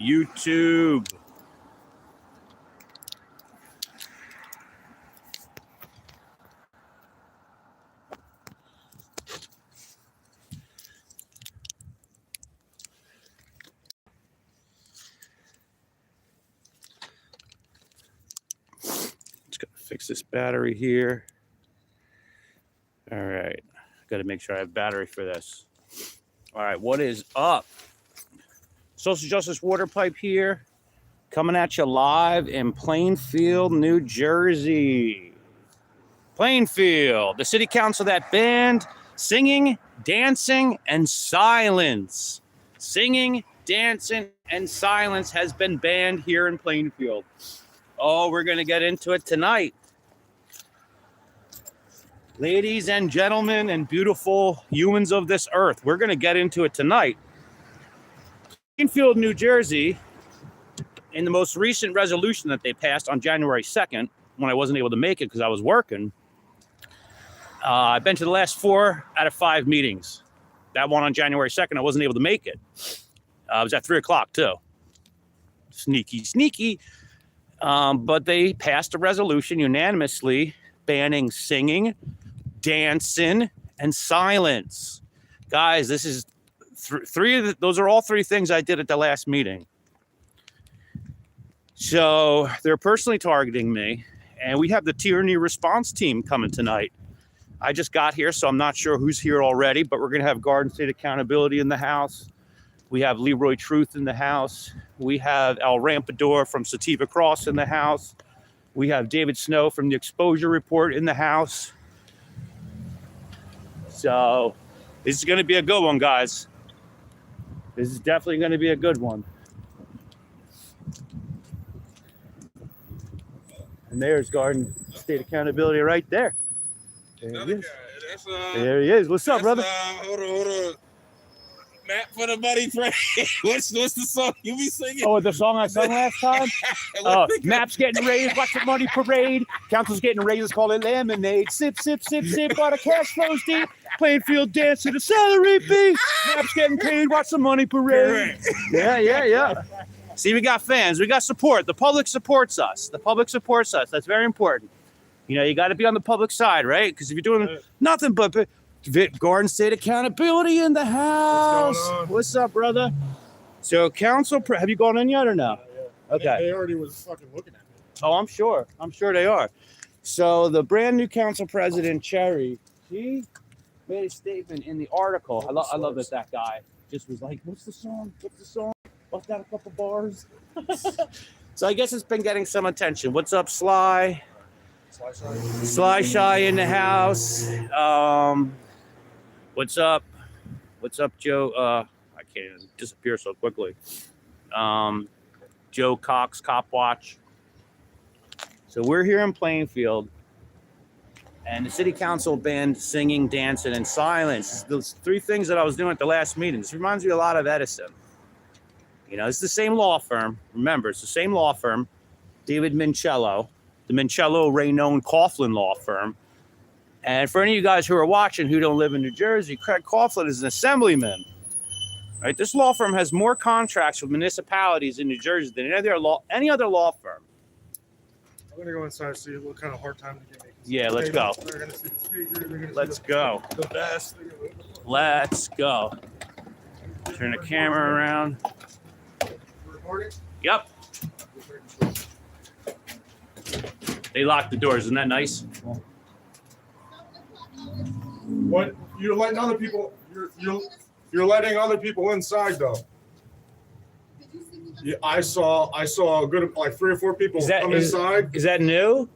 YouTube. Just gotta fix this battery here. All right, gotta make sure I have battery for this. All right, what is up? Social Justice Water Pipe here, coming at you live in Plainfield, New Jersey. Plainfield, the city council that banned singing, dancing, and silence. Singing, dancing, and silence has been banned here in Plainfield. Oh, we're going to get into it tonight. Ladies and gentlemen and beautiful humans of this earth, we're going to get into it tonight. Plainfield, New Jersey, in the most recent resolution that they passed on January 2nd, when I wasn't able to make it because I was working, I've been to the last 4 out of 5 meetings. That one on January 2nd, I wasn't able to make it. I was at 3 o'clock too. Sneaky. But they passed a resolution unanimously banning singing, dancing, and silence. Guys, this is those are all 3 things I did at the last meeting. So they're personally targeting me, and we have the Tyranny response team coming tonight. I just got here, so I'm not sure who's here already, but we're going to have Garden State Accountability in the house. We have Leroy Truth in the house. We have Al Rampador from Sativa Cross in the house. We have David Snow from the Exposure Report in the house. So this is going to be a good one, guys. This is definitely going to be a good one. And there's Garden State Accountability right there. There he is. There he is. What's up, brother? Hold on. Map for the Buddy Parade. What's the song you be singing? Oh, the song I sung last time? Map's getting raised, watch the money parade. Council's getting raised, let's call it lemonade. Sip, sip, sip, sip, while the cash flows deep. Plainfield dance to the salary beat. Map's getting paid, watch the money parade. Yeah. See, we got fans, we got support. The public supports us. That's very important. You know, you got to be on the public side, right? Because if you're doing nothing but Garden State Accountability in the house. What's up, brother? So, council, have you gone in yet or no? Yeah. Okay. They already was fucking looking at me. Oh, I'm sure they are. So, the brand new council president, Cherry, he made a statement in the article. I love that guy just was like, what's the song? Bust out a couple bars. So, I guess it's been getting some attention. What's up, Sly? Sly Shy in the house. What's up, Joe? I can't even disappear so quickly. Joe Cox, Cop Watch. So we're here in Plainfield, and the city council banned singing, dancing, and silence. Those 3 things that I was doing at the last meeting. This reminds me a lot of Edison. You know, it's the same law firm. Remember, it's the same law firm. David Mincello. The Mincello Raynone Coughlin law firm. And for any of you guys who are watching who don't live in New Jersey, Craig Coughlin is an assemblyman. Right? This law firm has more contracts with municipalities in New Jersey than any other law firm. I'm going to go inside and see what kind of hard time to get me. Yeah, let's go. They're going to see the speaker. Let's go. The best. Let's go. Turn the camera around. Recording? Yep. They locked the doors. Isn't that nice? What? You're letting other people. You're letting other people inside though. Yeah, I saw a good like 3 or 4 people come inside. Is that new?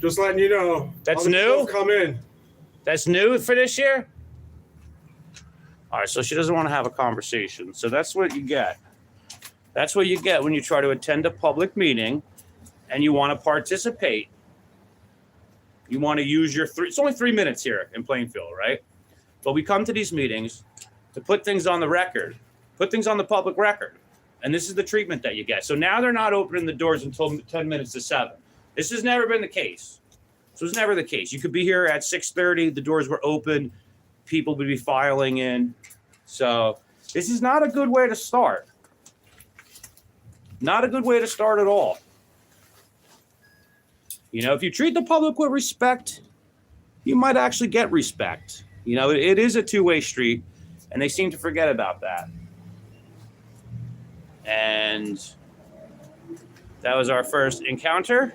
Just letting you know. That's new? Come in. That's new for this year? All right, so she doesn't want to have a conversation. So that's what you get. That's what you get when you try to attend a public meeting and you want to participate. You want to use your it's only 3 minutes here in Plainfield, right? But we come to these meetings to put things on the record, put things on the public record. And this is the treatment that you get. So now they're not opening the doors until 10 minutes to 7. This has never been the case. This was never the case. You could be here at 6:30. The doors were open. People would be filing in. So This is not a good way to start. Not a good way to start at all. You know, if you treat the public with respect, you might actually get respect. You know, it is a two-way street, and they seem to forget about that. And that was our first encounter.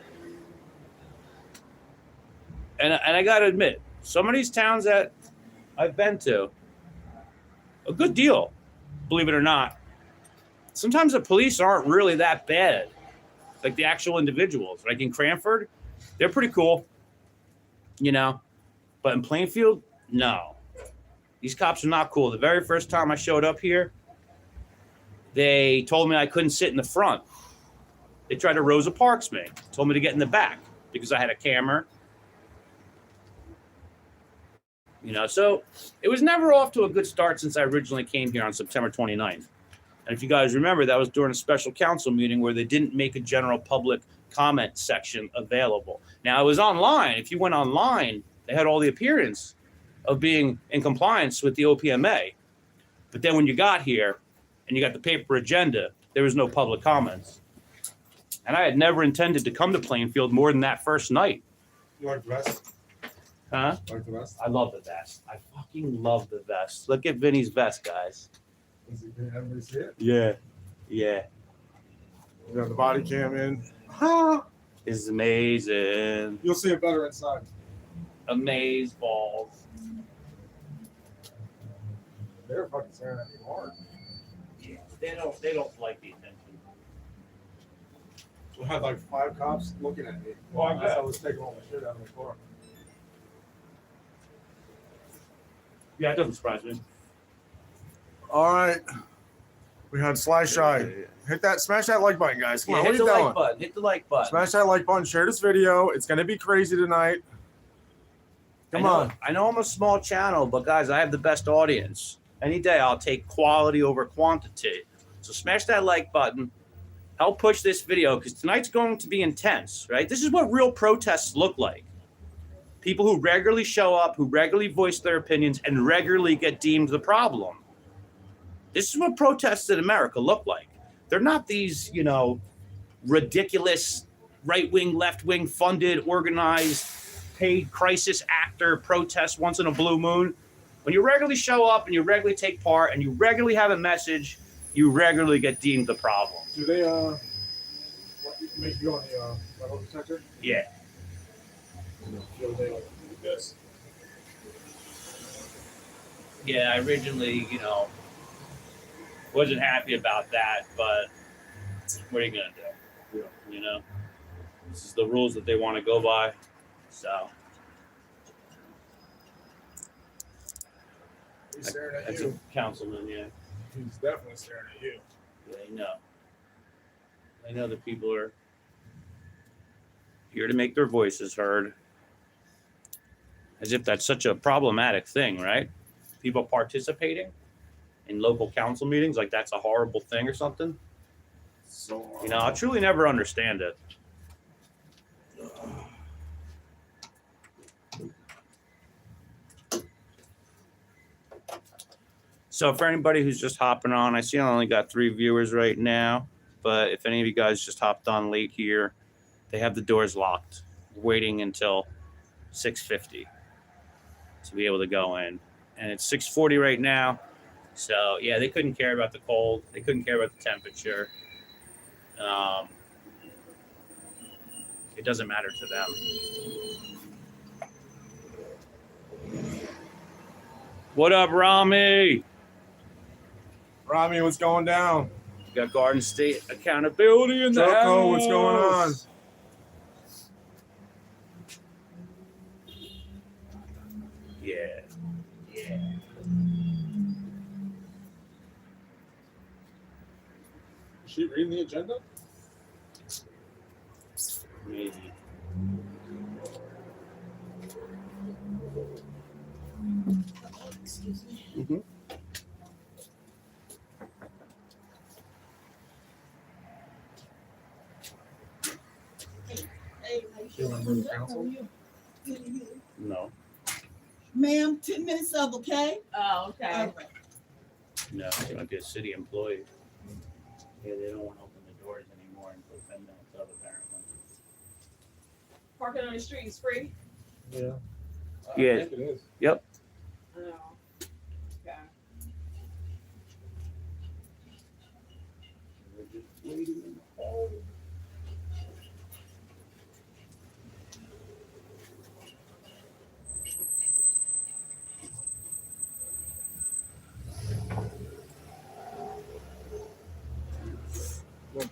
And I got to admit, some of these towns that I've been to, a good deal, believe it or not. Sometimes the police aren't really that bad, like the actual individuals. Like in Cranford, they're pretty cool, you know. But in Plainfield, no. These cops are not cool. The very first time I showed up here, they told me I couldn't sit in the front. They tried to Rosa Parks me, told me to get in the back because I had a camera. You know, so it was never off to a good start since I originally came here on September 29th. And if you guys remember, that was during a special council meeting where they didn't make a general public comment section available. Now, it was online. If you went online, they had all the appearance of being in compliance with the OPMA. But then when you got here and you got the paper agenda, there was no public comments. And I had never intended to come to Plainfield more than that first night. You like the vest? Huh? Like the vest? I love the vest. I fucking love the vest. Look at Vinny's vest, guys. Everybody see it? Yeah. Yeah. You got the body cam in. This is amazing. You'll see it better inside. Amaze balls. They're fucking staring at me hard. Yeah. They don't like the attention. We had like 5 cops looking at me. Oh, I bet. I was taking all my shit out of my car. Yeah, it doesn't surprise me. All right. We had Sly Shy. Hit that, smash that like button, guys. Come on, what are hit you the doing? like button. Hit the like button. Smash that like button. Share this video. It's gonna be crazy tonight. Come on. I know I'm a small channel, but guys, I have the best audience. Any day, I'll take quality over quantity. So smash that like button. Help push this video because tonight's going to be intense, right? This is what real protests look like. People who regularly show up, who regularly voice their opinions, and regularly get deemed the problem. This is what protests in America look like. They're not these, you know, ridiculous right-wing, left-wing funded, organized, paid crisis actor protests once in a blue moon. When you regularly show up and you regularly take part and you regularly have a message, you regularly get deemed the problem. Do they make you on the metal detector? Yeah. The other day, like, this. Yeah, I originally, you know, wasn't happy about that, but what are you gonna do? Yeah. You know, this is the rules that they want to go by. So He's staring at that's you. a councilman, yeah. He's definitely staring at you. They know. They know that people are here to make their voices heard. As if that's such a problematic thing, right? People participating in local council meetings, like that's a horrible thing or something. So You know, I'll truly never understand it. So for anybody who's just hopping on, I see I only got 3 viewers right now, but if any of you guys just hopped on late here, they have the doors locked, waiting until 6:50 to be able to go in. And it's 6:40 right now. So yeah, they couldn't care about the cold. They couldn't care about the temperature. It doesn't matter to them. What up, Rami? Rami, what's going down? We got Garden State accountability in the house. Joko, what's going on? Yeah. Yeah. Is she reading the agenda? Maybe. Excuse me. Mm-hmm. Hey, You remember the council? No. Ma'am, 10 minutes up, okay? Oh, okay. All right. No, they don't get a city employee. Yeah, they don't want to open the doors anymore until 10 minutes of apparently. Parking on the street is free? Yeah. Yeah. I think it is. Yep. No. Okay. We're just waiting in the hall.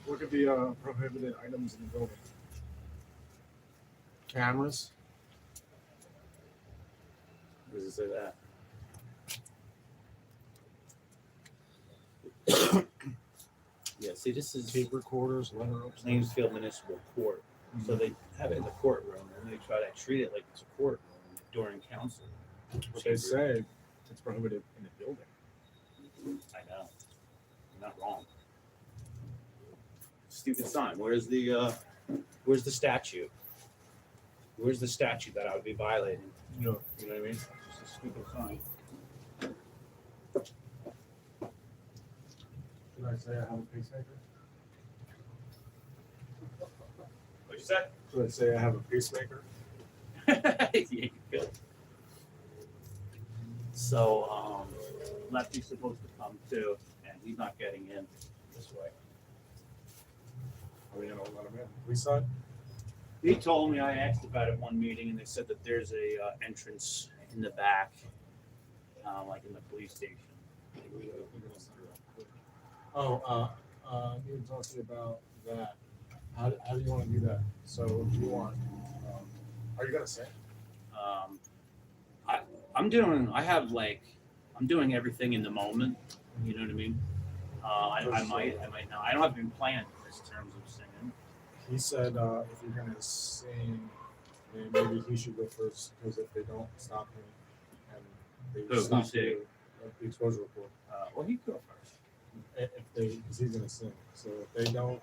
Look at the prohibited items in the building. Cameras. Where does it say that? Yeah, see, this is Tape recorders, letter openers. Plainfield Municipal Court. So they have it in the courtroom and they try to treat it like it's a courtroom during council. But they say it's prohibited in the building. I know. You're not wrong. Stupid sign. Where's the statute? Where's the statute that I would be violating? No. You know what I mean? It's just a stupid sign. Should I say I have a pacemaker? What'd you say? Should I say I have a pacemaker? Yeah, you could. So, Lefty's supposed to come too, and he's not getting in this way. Are we gonna let him in? Police side? He told me, I asked about it one meeting, and they said that there's a entrance in the back, like in the police station. Oh, I need to talk to you about that. How do you want to do that? So, do you want? Are you gonna sing? I'm doing everything in the moment. You know what I mean? I might not. I don't have been planned in terms of singing. He said if you're gonna sing, then maybe he should go first because if they don't stop him and they Who's stop sing? the exposure report, Well, he could go first. because he's gonna sing. So if they don't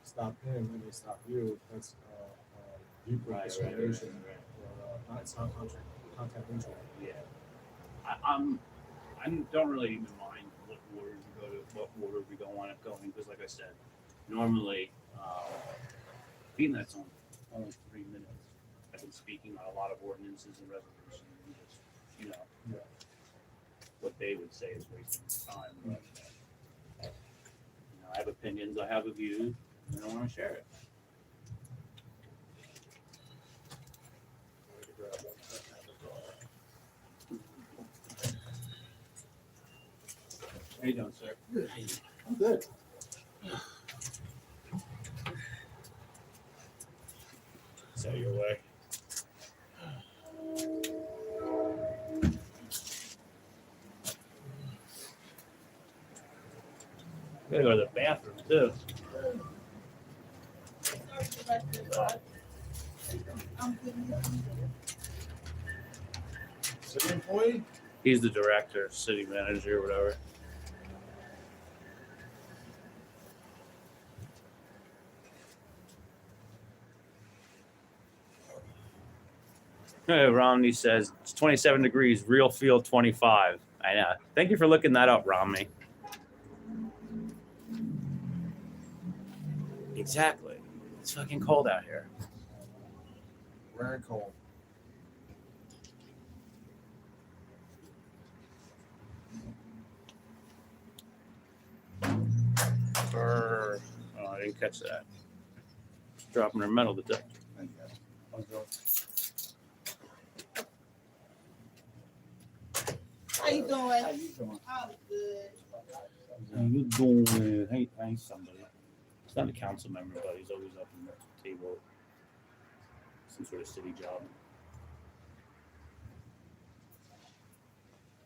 stop him and they stop you, that's viewpoint discrimination. It's not content neutral. Yeah. I don't really even mind what order we go to, what order we don't want it going, because like I said, normally, being that it's only 3 minutes, I've been speaking on a lot of ordinances and resolutions, and just, Yeah. what they would say is wasting time. But, I have opinions, I have a view, and I want to share it. How you doing, sir? Good. I'm good. Is that your way? Gotta go to the bathroom too. City employee? He's the director, city manager, whatever. Hey, Romney says it's 27 degrees, real feel 25. I know. Thank you for looking that up, Romney. Exactly. It's fucking cold out here. Very cold. Oh, I didn't catch that. Dropping her metal detector. How you doing? How you doing? I'm good. How you doing? Hey, somebody. He's not a council member, but he's always up in the table. Some sort of city job.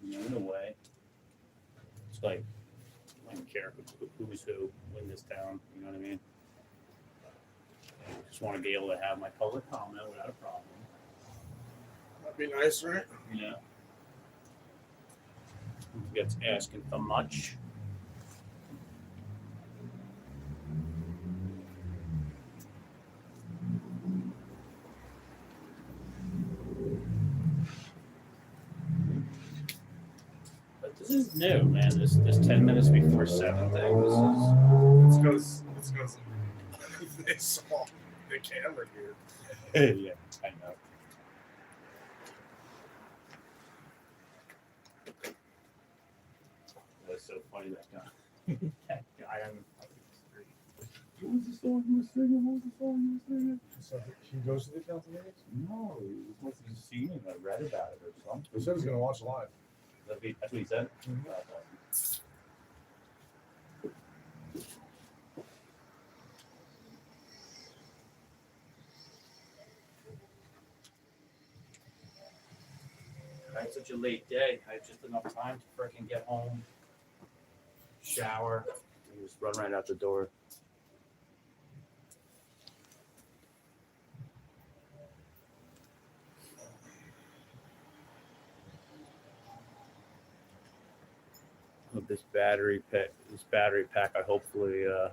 In a way. It's like, I don't care who's who in this town. You know what I mean? I just want to be able to have my public comment without a problem. That'd be nice, right? Yeah. Gets asking for much. But this is new, man. This 10 minutes before 7 thing. It's because they saw the camera here. Yeah, I know. That's so funny, that guy. That guy on the fucking street. What was the song you were singing? What was the song you were singing? So he goes to the council meetings? No, he must have just seen it. I read about it or something. He said he's gonna watch live. That's what he said? Mhm. I had such a late day. I had just enough time to freaking get home, shower, and just run right out the door. With this battery pack, I hopefully I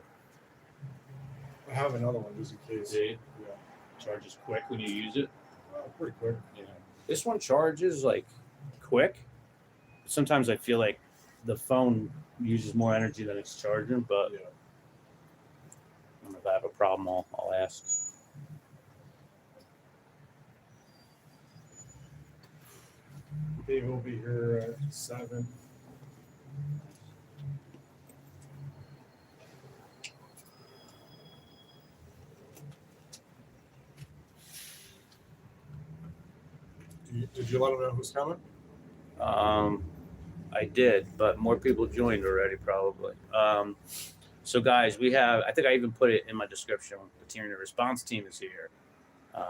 have another one just in case. see, Yeah. charges quick when you use it. Pretty quick. Yeah. This one charges like quick. Sometimes I feel like the phone uses more energy than it's charging, but Yeah. if I have a problem, I'll ask. Dave will be here at 7. Did you let him know who's coming? I did, but more people joined already, probably. So, guys, we have, I think I even put it in my description, the Tyranny response team is here.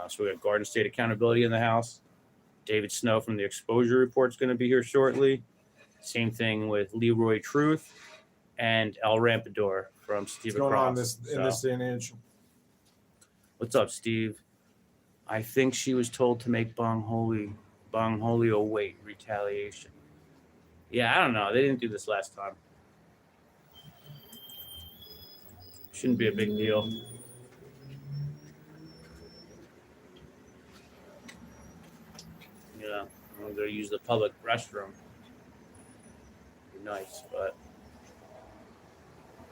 So, we got Garden State Accountability in the house. David Snow from the Exposure Report is going to be here shortly. Same thing with Leroy Truth and El Rampador from Steve What's going on Across. in this day and age? What's up, Steve? I think she was told to make Bong Holio wait, retaliation. Yeah, I don't know. They didn't do this last time. Shouldn't be a big deal. Yeah, I'm going to use the public restroom. Be nice, but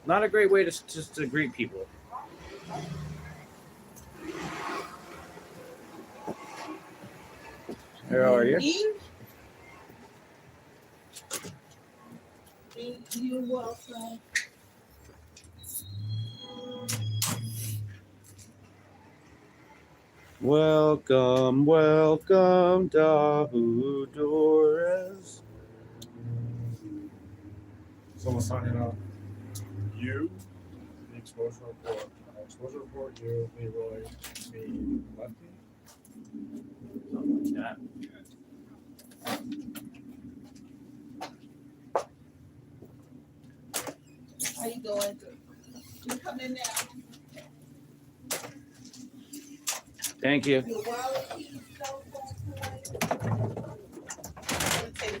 not a great way to just to greet people. How are you? You're welcome. Welcome, welcome, Dahudores. Someone signing up. You, the exposure report. Exposure report, you, Leroy, me, Lefty. Something like that. How you doing? You come in now. Thank you. Your wallet, keys, cell phone, coin.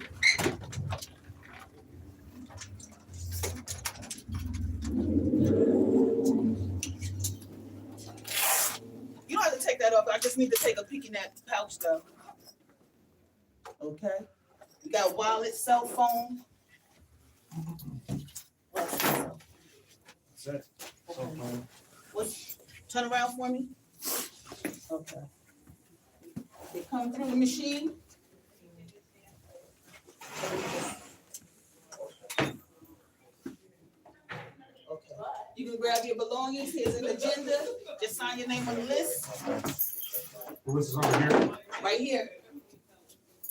You don't have to take that off. I just need to take a peek in that pouch though. Okay. You got wallet, cell phone. That's it. Okay. What's, turn around for me. Okay. They come through the machine. Okay. You can grab your belongings. Here's an agenda. Just sign your name on the list. The list is over here. Right here.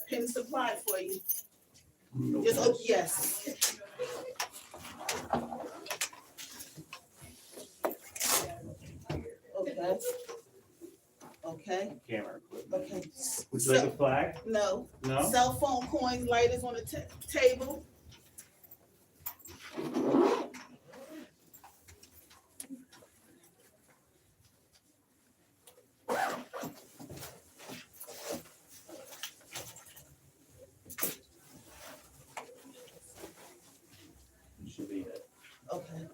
Pin supplied for you. Just, oh, yes. Okay. Okay, Camera. okay. Would you like a flag? No. No? Cell phone coins, lighters on the table. Should be it. Okay.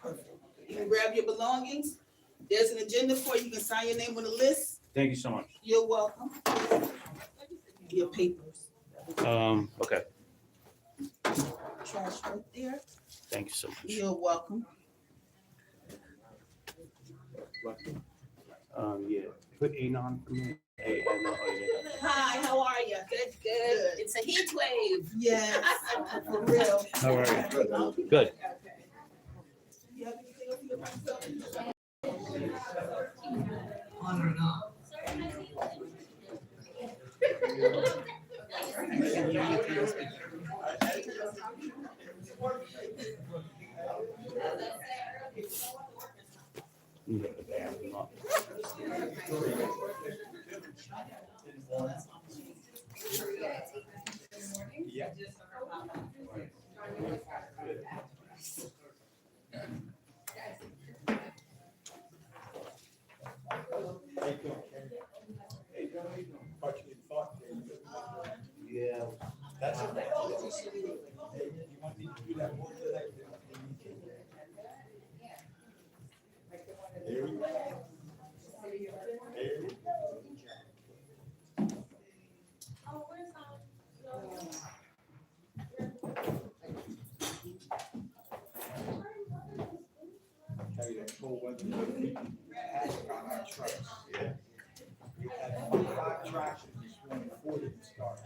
Perfect. You can grab your belongings. There's an agenda for you. You can sign your name on the list. Thank you so much. You're welcome. Your papers. Okay. Trash right there. Thank you so much. You're welcome. Yeah. Put A on for me. Hi, how are you? Good, good. It's a heat wave. Yes, for real. How are you? Good. You have anything else you want to say? On or not. Yeah, that's okay. Tell you that cold weather. Yeah. We had 5 tractions this morning before they start.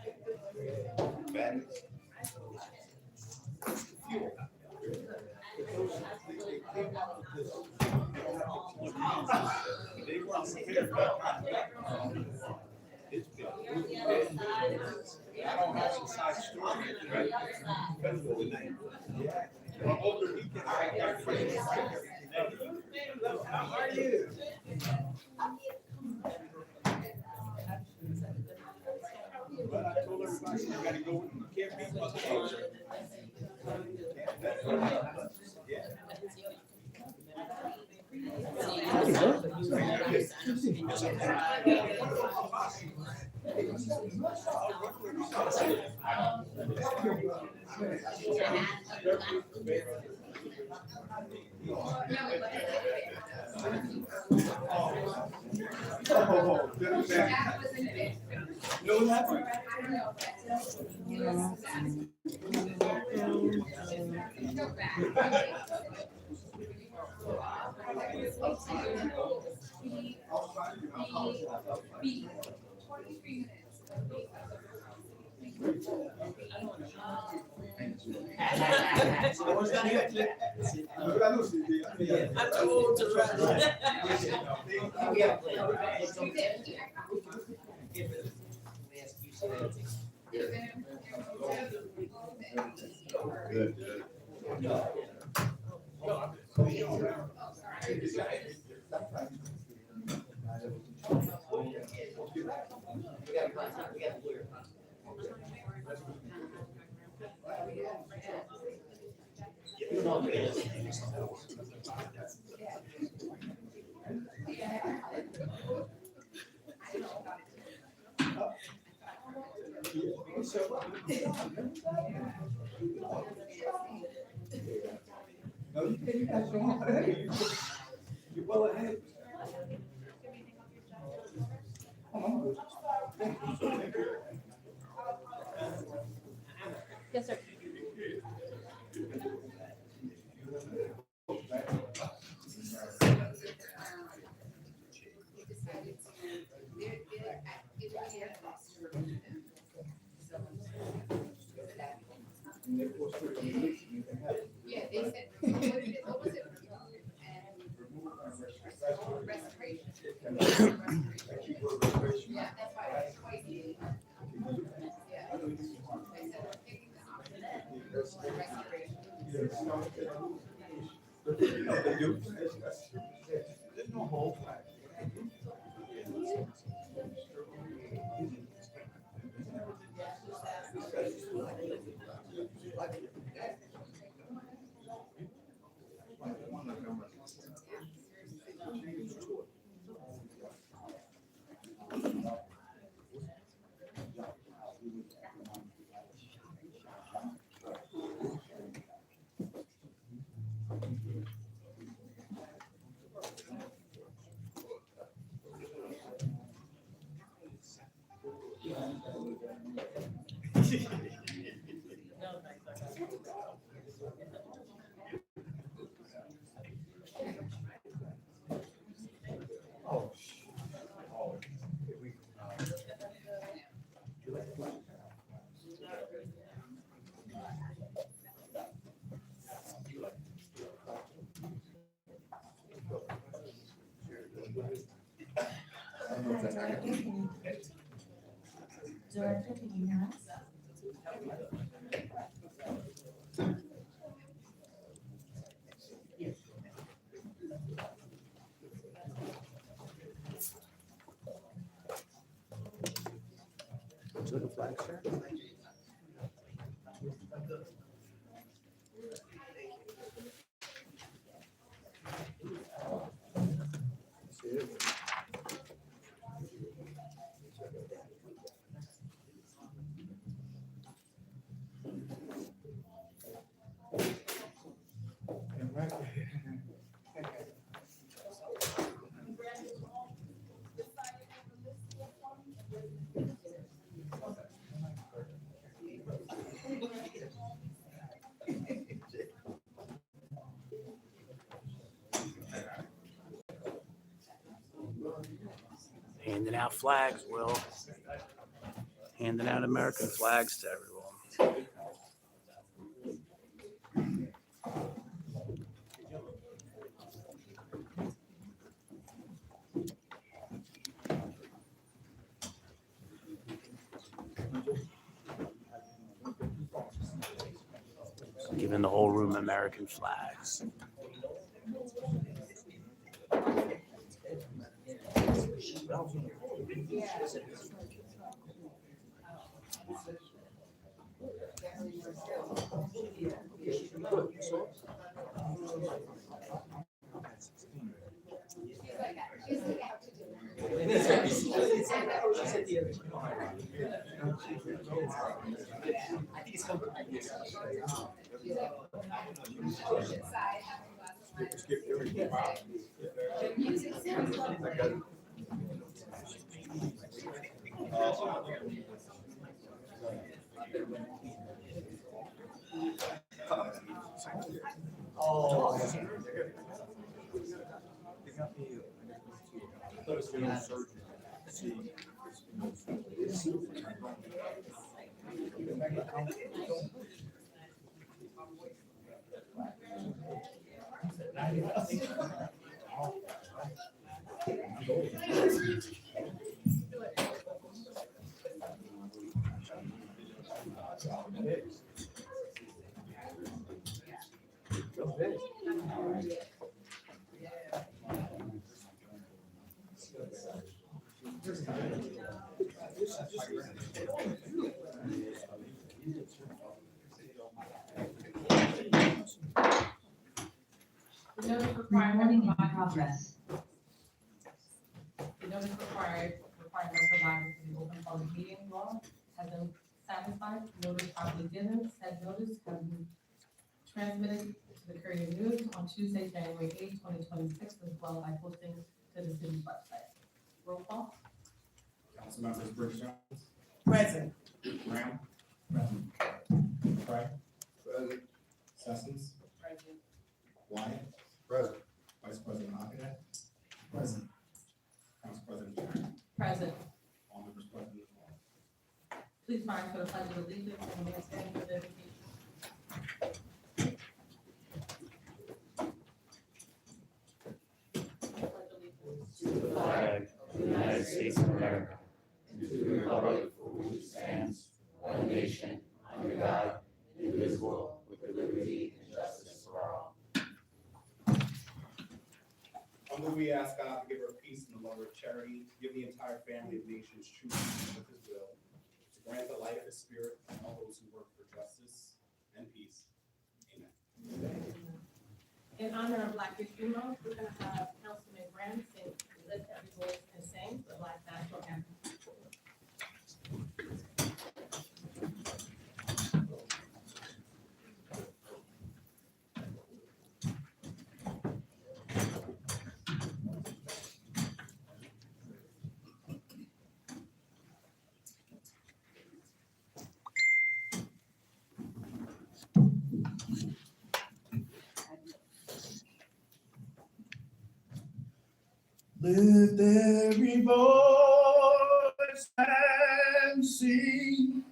Batteries. Fuel. They came up with this. They weren't prepared for that kind of. It's been really bad. I don't have some side story. Depends on the night. Yeah. Well, over the weekend, I got crazy. How are you? But I told everybody, you gotta go, you can't beat my cage. Yeah. Oh, good man. No, what happened? I'm too old to run. Good. No, you guys don't. You're well ahead. Yes, sir. Yeah, they said, what was it? Restoration. Yeah, that's why I twice. Yeah. I said, I'm taking the option for restoration. They do. There's no hold. Director, can you hear us? To the flag, sir. Handing out flags, Will. Handing out American flags to everyone. Giving the whole room American flags. The notice requiring in progress. The notice requiring no provided for the open public meeting law has been satisfied. Notice properly given. Said notice has been transmitted to the Courier News on Tuesday, January 8, 2026, as well by posting to the city's website. Roll call. Councilmembers Briggs Jones, Present. Brown, Craig, Sessions, Wyatt, Present. Vice President Akane. Present. Council President Tyranny. Present. All members present as well. Please rise for the pledge of allegiance and remain standing for the invocation. Flag of the United States of America, and to the republic for which it stands, one nation, under God, indivisible, with liberty and justice for all. Humbly we ask God to give her peace and the love of charity, to give the entire family of nations true peace with his will, to grant the light of his spirit to all those who work for justice and peace. Amen. In honor of Black History Month, we're gonna have Councilman Graham sing Lift Every Voice and Sing the Black National Anthem. Lift every voice and sing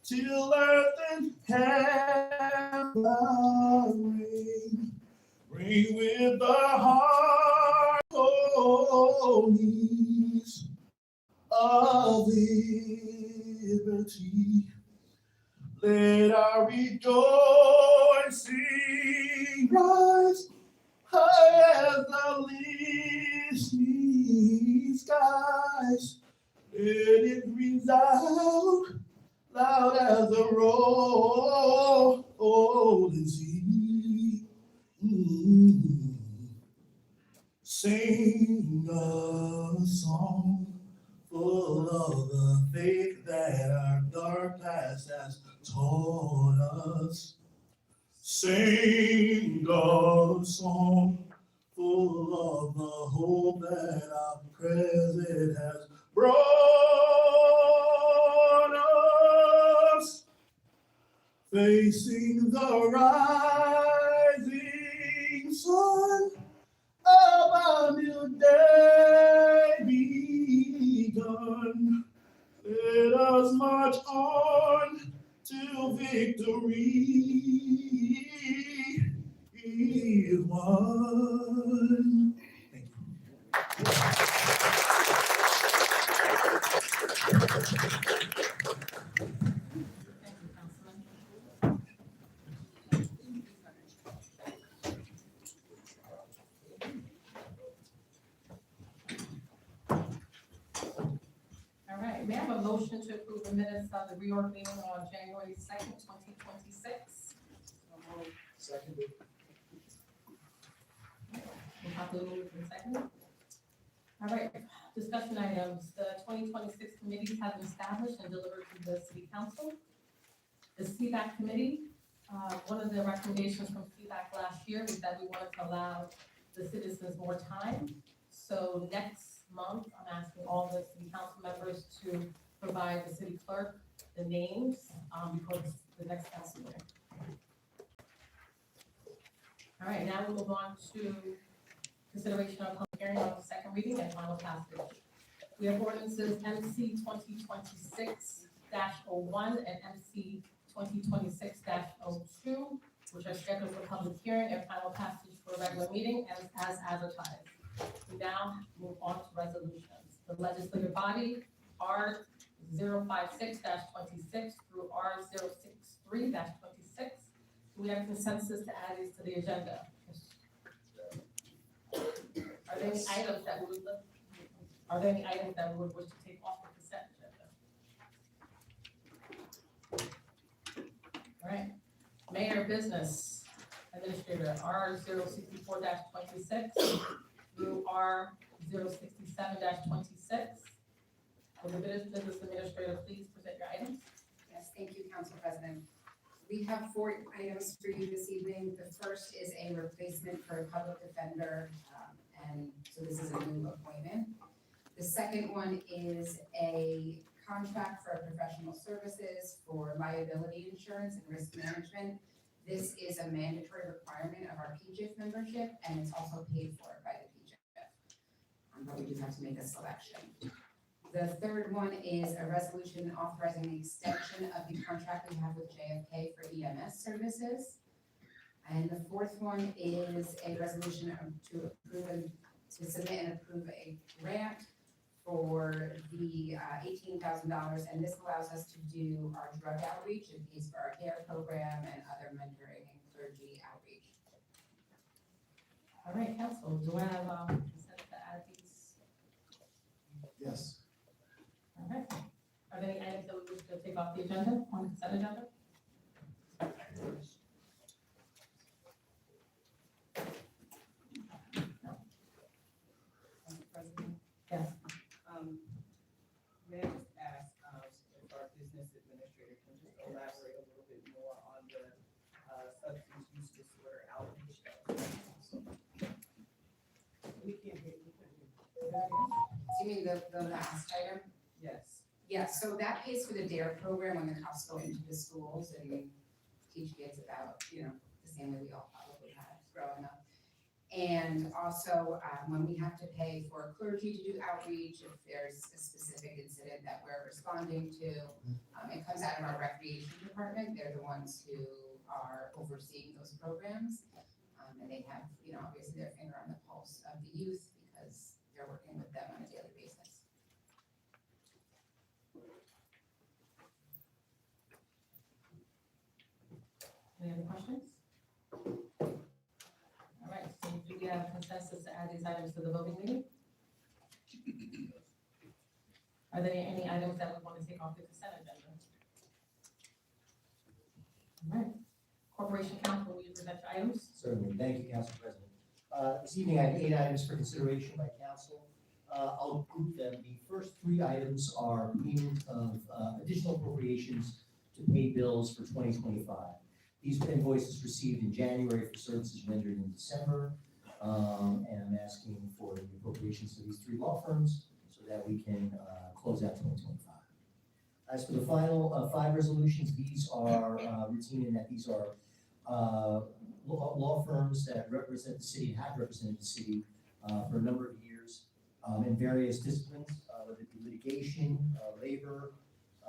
till earth and heaven ring. Ring with the harmonies of liberty. liberty. Let our rejoicing rise high as the listening skies. Let it resound loud as the rolling sea. Mm. Sing a song full of the faith that our dark past has taught us. Sing a song full of the hope that our present has brought us. Facing the rising sun of a new day begun. Let us march on till victory is won. Thank you. Thank you, Councilman. All right, may I have a motion to approve the minutes of the reorg meeting on January 2nd, 2026? Seconded. We'll have to move in second. All right, discussion items. The 2026 committees have been established and delivered to the city council. The CBAC committee, one of the recommendations from CBAC last year was that we wanted to allow the citizens more time. So next month, I'm asking all the city council members to provide the city clerk the names, before the next council meeting. All right, now we move on to consideration of public hearing on the second reading and final passage. We have ordinances MC 2026-01 and MC 2026-02, which are scheduled for public hearing and final passage for a regular meeting as advertised. We now move on to resolutions. The legislative body, R 056-26 through R 063-26. Do we have consensus to add these to the agenda? Are there any items that we would look, are there any items that we would wish to take off the consent agenda? All right, mayor business administrator, R 064-26 through R 067-26. Will the business administrator please present your items? Yes, thank you, Council President. We have 4 items for you this evening. The first is a replacement for a public defender, and so this is a new appointment. The second one is a contract for professional services for liability insurance and risk management. This is a mandatory requirement of our PGIF membership, and it's also paid for by the PGIF. But we do have to make a selection. The third one is a resolution authorizing the extension of the contract we have with JFK for EMS services. And the fourth one is a resolution to approve and to submit and approve a grant for the $18,000. And this allows us to do our drug outreach and pays for our care program and other mentoring and clergy outreach. All right, council, do I have consent to add these? Yes. All right. Are there any items that we wish to take off the agenda, on the consent agenda? Council President? Yes. May I just ask, if our business administrator can just elaborate a little bit more on the, substance use disorder outreach? We can't hear you. Do you mean the last item? Yes. Yeah, so that pays for the DARE program when the cops go into the schools and teach kids about, the same way we all probably had growing up. And also, when we have to pay for clergy to do outreach, if there's a specific incident that we're responding to, it comes out of our recreation department. They're the ones who are overseeing those programs. And they have, obviously their finger on the pulse of the youth because they're working with them on a daily basis. Any other questions? All right, so do we have consensus to add these items to the voting meeting? Are there any items that we want to take off the consent agenda? All right, Corporation Counsel, will you present your items? Certainly, thank you, Council President. This evening, I have 8 items for consideration by council. I'll group them. The first 3 items are payment of additional appropriations to pay bills for 2025. These were invoices received in January for services rendered in December. And I'm asking for the appropriations to these 3 law firms so that we can close out 2025. As for the final 5 resolutions, these are routine in that these are law firms that represent the city, have represented the city for a number of years in various disciplines, whether it be litigation, labor,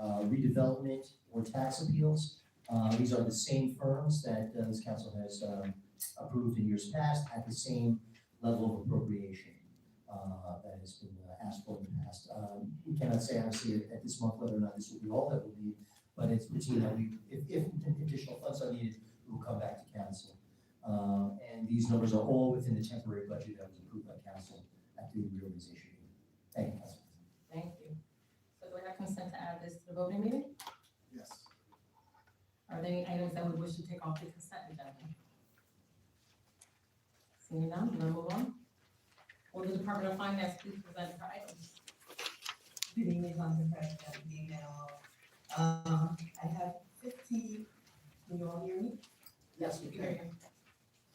redevelopment, or tax appeals. These are the same firms that this council has approved in years past at the same level of appropriation that has been asked for in the past. We cannot say obviously at this month whether or not this will be all that we'll need, but it's routine that if additional funds are needed, we will come back to council. And these numbers are all within the temporary budget that was approved by council at the reorganization meeting. Thank you, Council. Thank you. So do we have consent to add this to the voting meeting? Yes. Are there any items that we wish to take off the consent agenda? Seeing none, we'll move on. Will the Department of Finance please present her items? Good evening, Council President, good evening all. I have 15, can you all hear me? Yes, we can.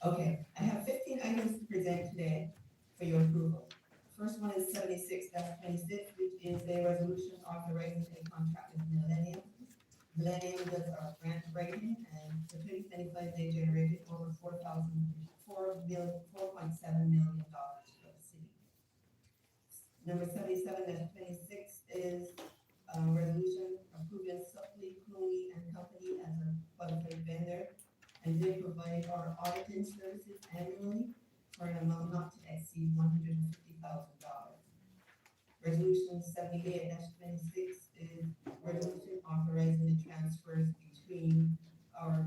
Okay, I have 15 items to present today for your approval. First one is 76-26, which is a resolution authorizing a contract with Millennium. Millennium does our grant writing, and for 2025, they generated over $4.7 million for the city. Number 77-26 is a resolution approving Supley, Clooney and Company as a qualified vendor, and they provide our auditing services annually for an amount not to exceed $150,000. Resolution 78-26 is resolution authorizing the transfers between our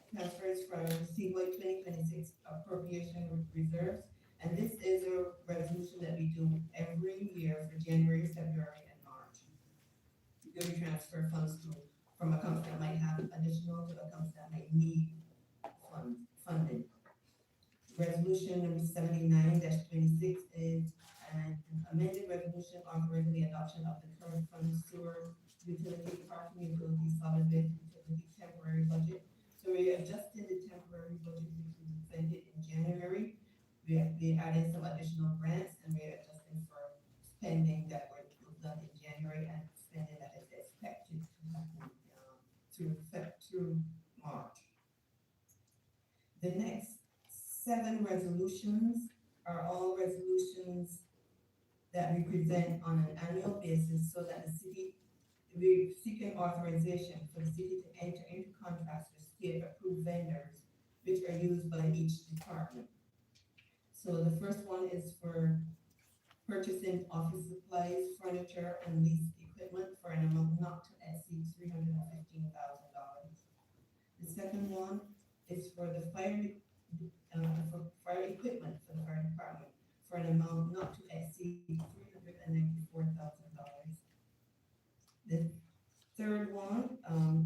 transfers from CY 2026 appropriation reserves. And this is a resolution that we do every year for January, February, and March. We transfer funds from accounts that might have additional to accounts that might need funding. Resolution number 79-26 is an amended resolution authorizing the adoption of the current fund sewer utility, parking utility, solid waste utility temporary budget. So we're adjusting the temporary budget which we presented in January. We added some additional grants and we're adjusting for spending that was done in January and spending that is expected to happen through March. The next 7 resolutions are all resolutions that we present on an annual basis so that the city, we're seeking authorization for the city to enter into contracts with state-approved vendors, which are used by each department. So the first one is for purchasing office supplies, furniture, and leased equipment for an amount not to exceed $315,000. The second one is for the fire equipment for the fire department for an amount not to exceed $394,000. The third one,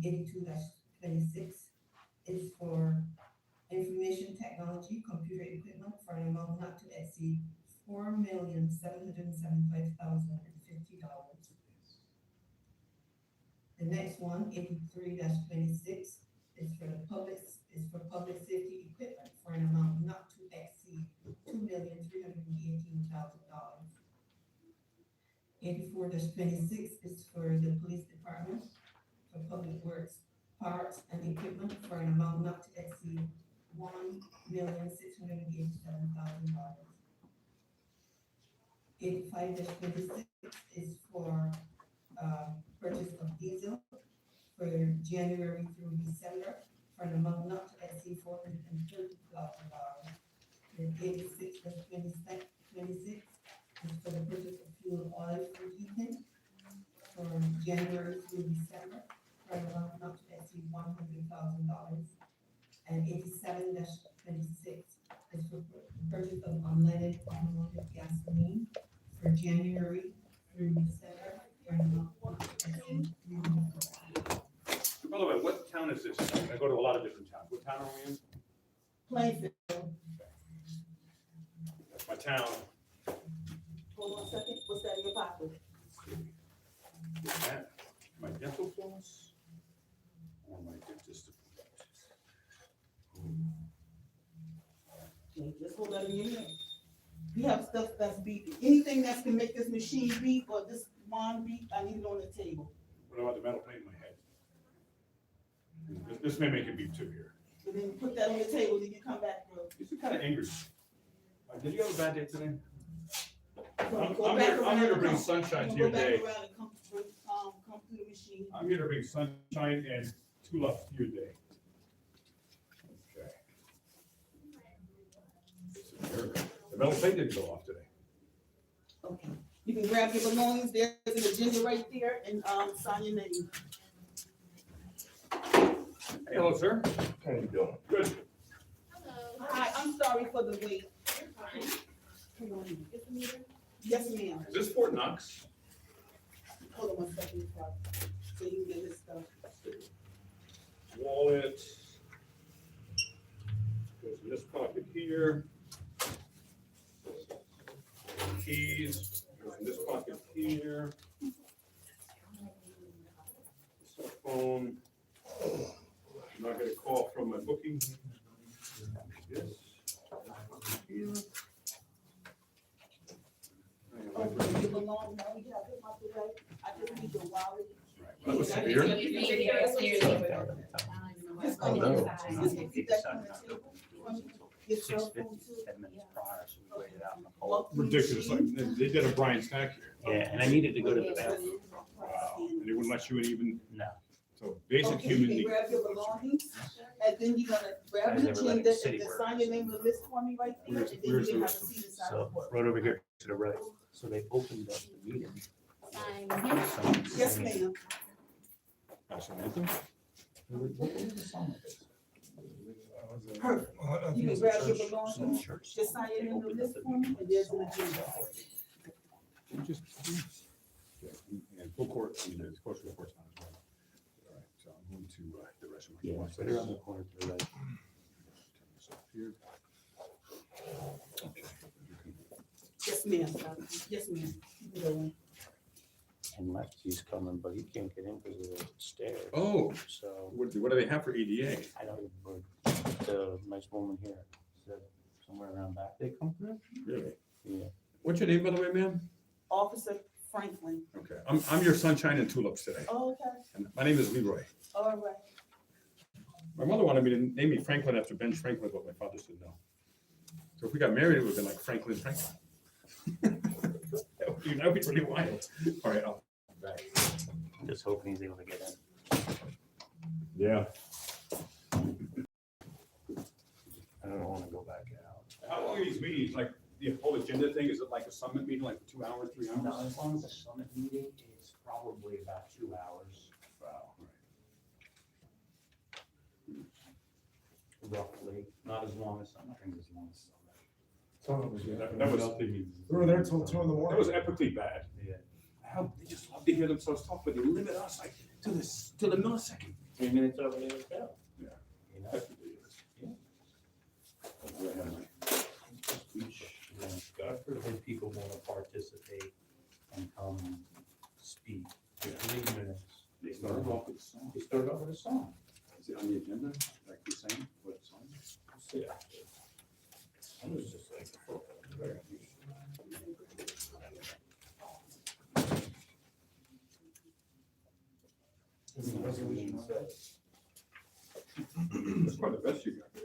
82-26, is for information technology, computer equipment for an amount not to exceed $4,775,050. The next one, 83-26, is for public safety equipment for an amount not to exceed $2,318,000. 84-26 is for the police department for public works parts and equipment for an amount not to exceed $1,687,000. 85-26 is for purchase of diesel for January through December for an amount not to exceed $430,000. Then 86-26 is for the purchase of fuel oil for heating for January through December for an amount not to exceed $100,000. 87-26 is for purchase of unleaded automotive gasoline for January through December for an amount of $1,300. By the way, what town is this? I go to a lot of different towns. What town are we in? Plainfield. That's my town. Hold on a second, what's that in your pocket? Is that my dental floss? Or my dentist? Okay, just hold that in your hand. You have stuff that's beeping, anything that's gonna make this machine beep or this one beep, I need it on the table. What about the metal plate in my head? This may make it beep too here. And then you put that on the table, then you come back through. You seem kind of angry. Did you have a bad day today? Go back I'm here to around bring and come. sunshine to Go your back day. around and come through the machine. I'm here to bring sunshine and tulip to your day. Okay. The metal plate didn't go off today. Okay, you can grab your belongings, there's an agenda right there, and, sign your name. Hey, hello, sir. How you doing? Good. Hi, I'm sorry for the wait. Come on, in. Yes, ma'am. Is this Fort Knox? Hold on one second, so you can get his stuff. Wallet. Goes in this pocket here. Keys, goes in this pocket here. Cell phone. I'm not gonna call from my booking. Yes. Here. Okay, you belong, now we have him out the way. I just need your wallet. That was severe. Just Oh, go no. ahead. Just keep that on the table. Your cell phone 6:50, too. 10 minutes prior, so we waited out in the cold. Walk through the Ridiculous. Like, machine. they did a Brian stack here. Yeah, and I needed to go to the bathroom. Wow. And they wouldn't let you in even, No. so basic Okay, human you can needs. grab your belongings, and then you're gonna grab Guys an ever let agenda, city and then workers- sign your name on the list for me right there, and then you Where's can the- have a seat inside the So court. right over here to the right. So they opened up the meeting. Yes, ma'am. Samantha? What was the song of this? Perfect. You can grab your belongings, just sign your name on the list for me, and there's an agenda. We just- Yeah, and full court, I mean, it's close to the court time as well. All right, so I'm going to the rest of my. Yeah, right around the corner to the right. Turn this off here. Okay. Yes, ma'am. Yes, ma'am. You can go in. And Lefty's coming, but he can't get in because of the stairs. Oh, So what do they have for EDA? I know, but the nice woman here said somewhere around back they come through. Really? Yeah. What's your name, by the way, ma'am? Officer Franklin. Okay, I'm your sunshine and tulips today. Oh, okay, And my name is Leroy. all right. My mother wanted me to name me Franklin after Ben Franklin, but my father said no. So if we got married, it would have been like Franklin Franklin. That would be pretty wild. All right, I'll be back. I'm just hoping he's able to get in. Yeah. I don't want to go back out. How long are these meetings? Like the whole agenda thing? Is it like a summit meeting, like 2 hours, 3 hours? No, as long as the summit meeting, it's probably about 2 hours. Wow. Roughly, not as long as summit. Nothing as long as summit. That was, We were there till 2 in the that morning. was epically bad. Yeah. How, they just love to hear themselves talk, but they limit us like to the millisecond. 3 minutes over there to go. Yeah. You know? That's ridiculous. Yeah. Where am I? God forbid people want to participate and come speak for 3 minutes. They started off with a song. They start off with a song. Is it on the agenda, like you're saying, what song? Yeah. I was just like, oh, very unusual. That's probably the best you got there.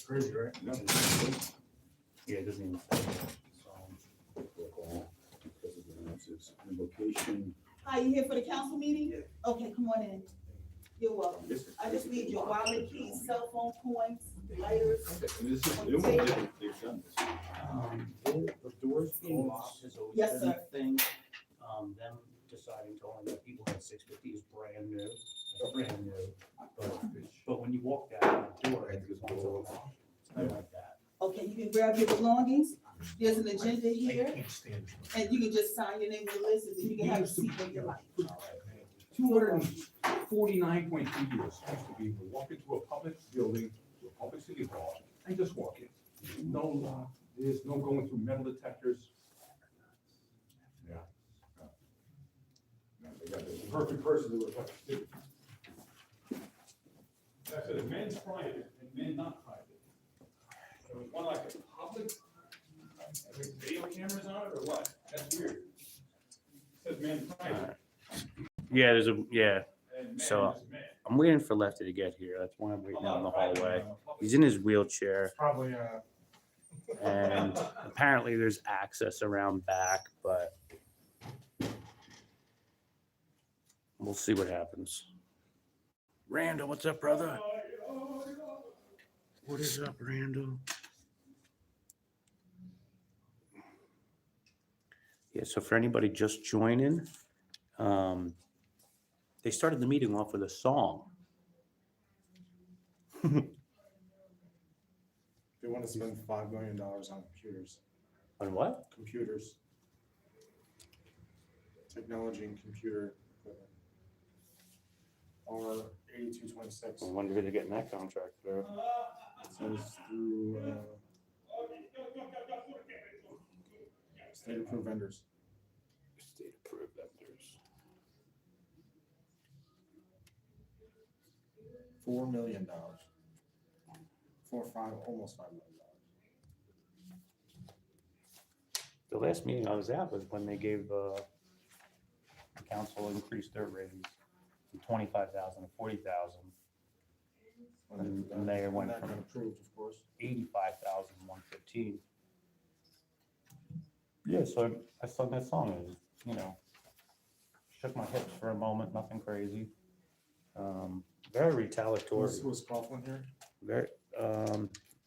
Crazy, right? Yeah. Yeah, it doesn't even say Because of the announces, the location. Hi, you here for the council meeting? Okay, come on in. You're welcome. I just need your wallet, keys, cell phone, coins, lighters. And this is new, they've done this. The doors being locked is always Yes, been a sir. thing. Them deciding to only let people at 650 is brand new. brand new, but when you walk out the door, it goes on. It's not like that. Okay, you can grab your belongings. There's an agenda I here, can't stand it. and you can just sign your name on the list, and then you can have a seat where you like. 249.3 years, I used to be able to walk into a public building, to a public city hall, and just walk in. No lock, there's no going through metal detectors. Yeah. They got the perfect person to reflect it. I said, if men's private and men not private. There was one like a public, like video cameras on it or what? That's weird. It says men private. Yeah, yeah. And men So is men. I'm waiting for Lefty to get here. That's why I'm waiting out in the hallway. He's in his wheelchair, Probably, and apparently there's access around back, but we'll see what happens. Randall, what's up, brother? What is up, Randall? Yeah, so for anybody just joining, they started the meeting off with a song. they want to spend $5 million on computers. On what? Computers. Technology and computer equipment. Or 8226. I wonder if they're getting that contract through. It says through state approved vendors. State approved vendors. $4 million. Almost $5 million. The last meeting I was at was when they gave the council increased their raise from 25,000 to 40,000. And the mayor went That from got approved, of course. 85,115. Yeah, so I sung that song and, you know, shook my hips for a moment, nothing crazy. Very retaliatory. Was Coughlin here? Very,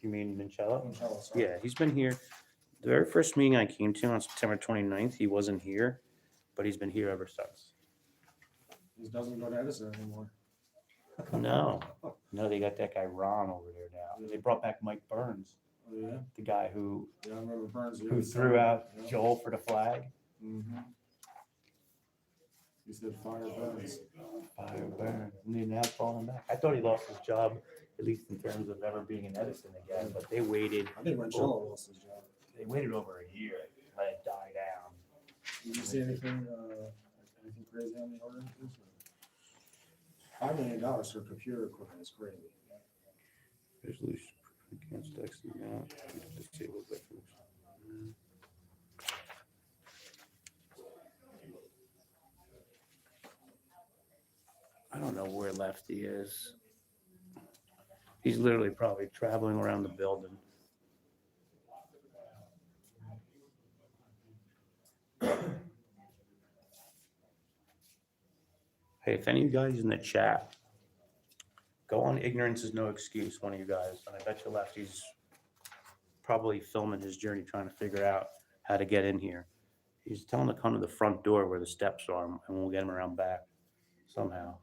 you mean Minchella? Moncello, sorry. Yeah, he's been here. The very first meeting I came to on September 29th, he wasn't here, but he's been here ever since. He doesn't go to Edison anymore. No, they got that guy Ron over there now. They brought back Mike Burns, Oh, yeah? the guy who Yeah, I remember Burns. who threw out Yeah. Joel for the flag. Mm-hmm. He said fire Burns. Fire Burns. And they now calling him back. I thought he lost his job, at least in terms of ever being in Edison again, but they waited. I think Moncello lost his job. They waited over a year to let it die down. Did you see anything crazy on the ordinances? $5 million for computer equipment is crazy. Resolution against texting now. Disabled veterans. I don't know where Lefty is. He's literally probably traveling around the building. Hey, if any of you guys in the chat, go on Ignorance is No Excuse, one of you guys, and I bet you Lefty's probably filming his journey trying to figure out how to get in here. He's telling him to come to the front door where the steps are, and we'll get him around back somehow.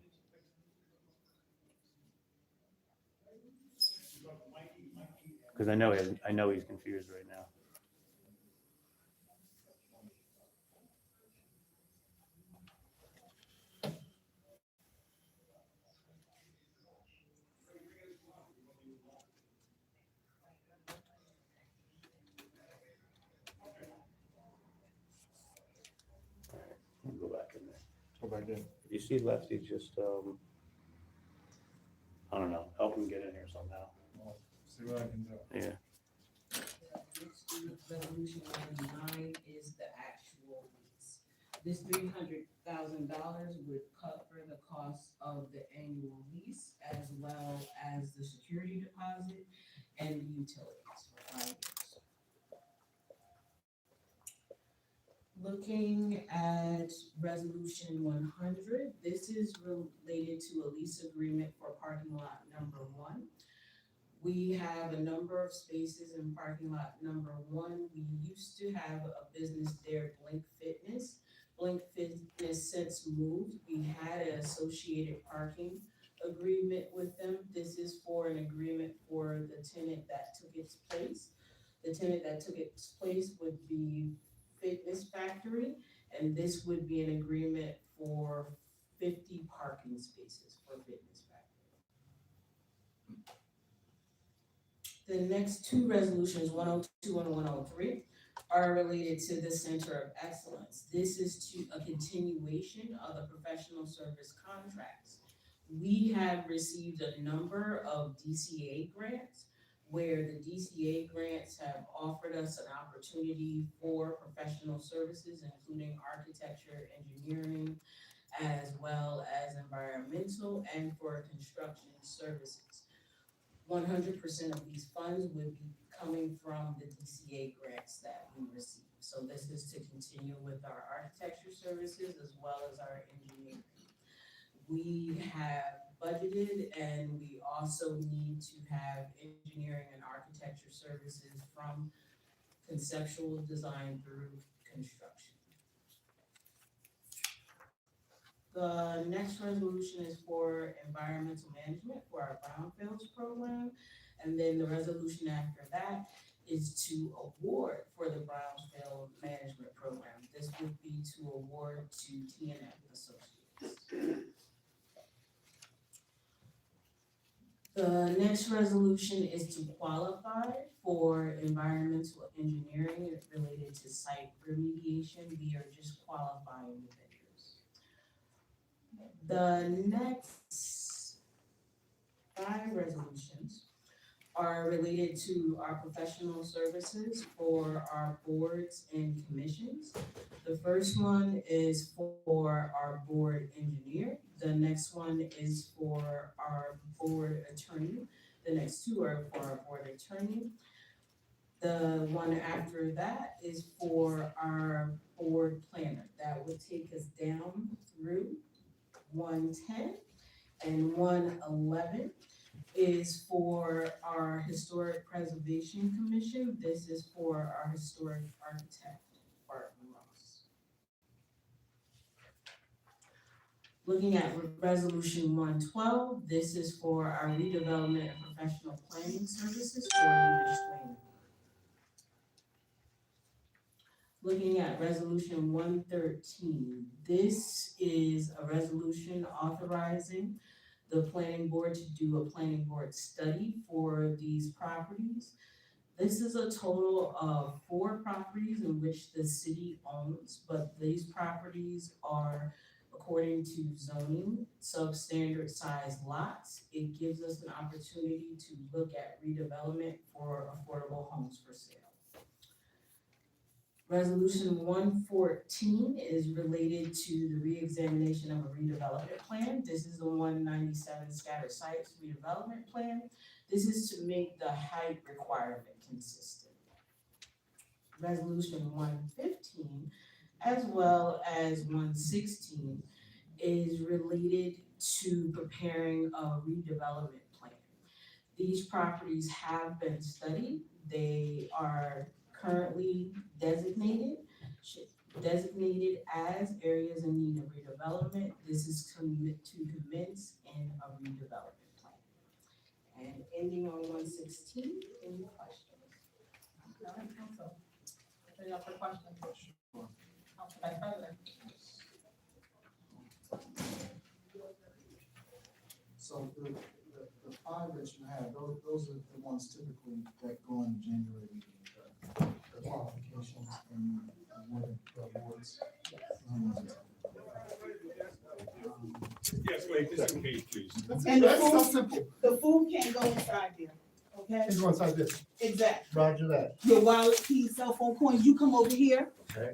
Because I know he's confused right now. Go back in there. Go back in. If you see Lefty, just I don't know, help him get in here somehow. See what I can do. Yeah. Resolution 99 is the actual lease. This $300,000 would cover the cost of the annual lease as well as the security deposit and the utilities for 5 years. Looking at resolution 100, this is related to a lease agreement for parking lot number 1. We have a number of spaces in parking lot number 1. We used to have a business there, Blink Fitness. Blink Fitness since moved. We had an associated parking agreement with them. This is for an agreement for the tenant that took its place. The tenant that took its place would be Fitness Factory, and this would be an agreement for 50 parking spaces for Fitness Factory. The next two resolutions, 102 and 103, are related to the Center of Excellence. This is a continuation of the professional service contracts. We have received a number of DCA grants where the DCA grants have offered us an opportunity for professional services, including architecture, engineering, as well as environmental and for construction services. 100% of these funds would be coming from the DCA grants that we receive. So this is to continue with our architecture services as well as our engineering. We have budgeted and we also need to have engineering and architecture services from conceptual design through construction. The next resolution is for environmental management for our brownfields program. And then the resolution after that is to award for the brownfield management program. This would be to award to TNF Associates. The next resolution is to qualify for environmental engineering related to site remediation. We are just qualifying the vendors. The next 5 resolutions are related to our professional services for our boards and commissions. The first one is for our board engineer. The next one is for our board attorney. The next 2 are for our board attorney. The one after that is for our board planner. That would take us down through 110, and 111 is for our Historic Preservation Commission. This is for our historic architect, Barton Ross. Looking at resolution 112, this is for our redevelopment and professional planning services for English Swain. Looking at resolution 113, this is a resolution authorizing the planning board to do a planning board study for these properties. This is a total of 4 properties in which the city owns, but these properties are, according to zoning, substandard size lots. It gives us an opportunity to look at redevelopment for affordable homes for sale. Resolution 114 is related to the reexamination of a redevelopment plan. This is the 197 scattered sites redevelopment plan. This is to make the height requirement consistent. Resolution 115, as well as 116, is related to preparing a redevelopment plan. These properties have been studied. They are currently designated as areas in need of redevelopment. This is to commence in a redevelopment plan. And ending on 116, any questions? All right, council. Any other questions? Council Vice President. So the 5 that you have, those are the ones typically that go in the January meeting. The qualifications and awards. Yes, wait, this is page, please. And the That's so food, simple. the food can't go inside there, okay? It's one side this. Exactly. Roger that. Your wallet, keys, cell phone, coins, you come over here. Okay.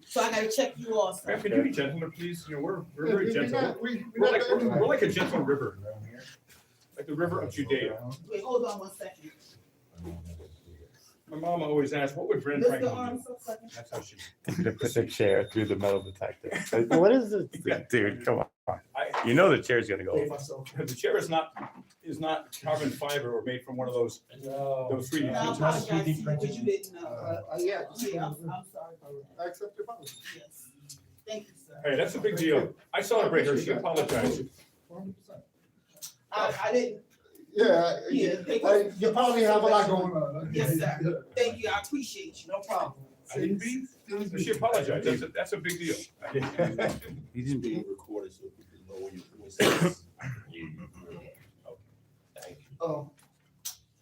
So I gotta check you also. Ma'am, could you be gentlemen, please? You know, we're very gentle. We're We're like a gentle river, like the river of Judea. Wait, hold on 1 second. My mom always asked, what would Ben Mr. Franklin do? Arms, 1 second. That's how she. To put the chair through the metal detector. What is this? Dude, come on. You know the chair's gonna go. The chair is not carbon fiber or made from one of those 3D And I printers. apologize to you, but you didn't know. Yeah. Yeah, I'm sorry. I accept your apology. Yes. Thank you, sir. Hey, that's a big deal. I celebrate her. She apologized. 100%. I didn't, Yeah, Yeah. you probably have a lot going on. yes, sir. Thank you, I appreciate you. No problem. I didn't beat. She apologized. That's a big deal. He didn't Being recorded so people know what your voice is. Oh.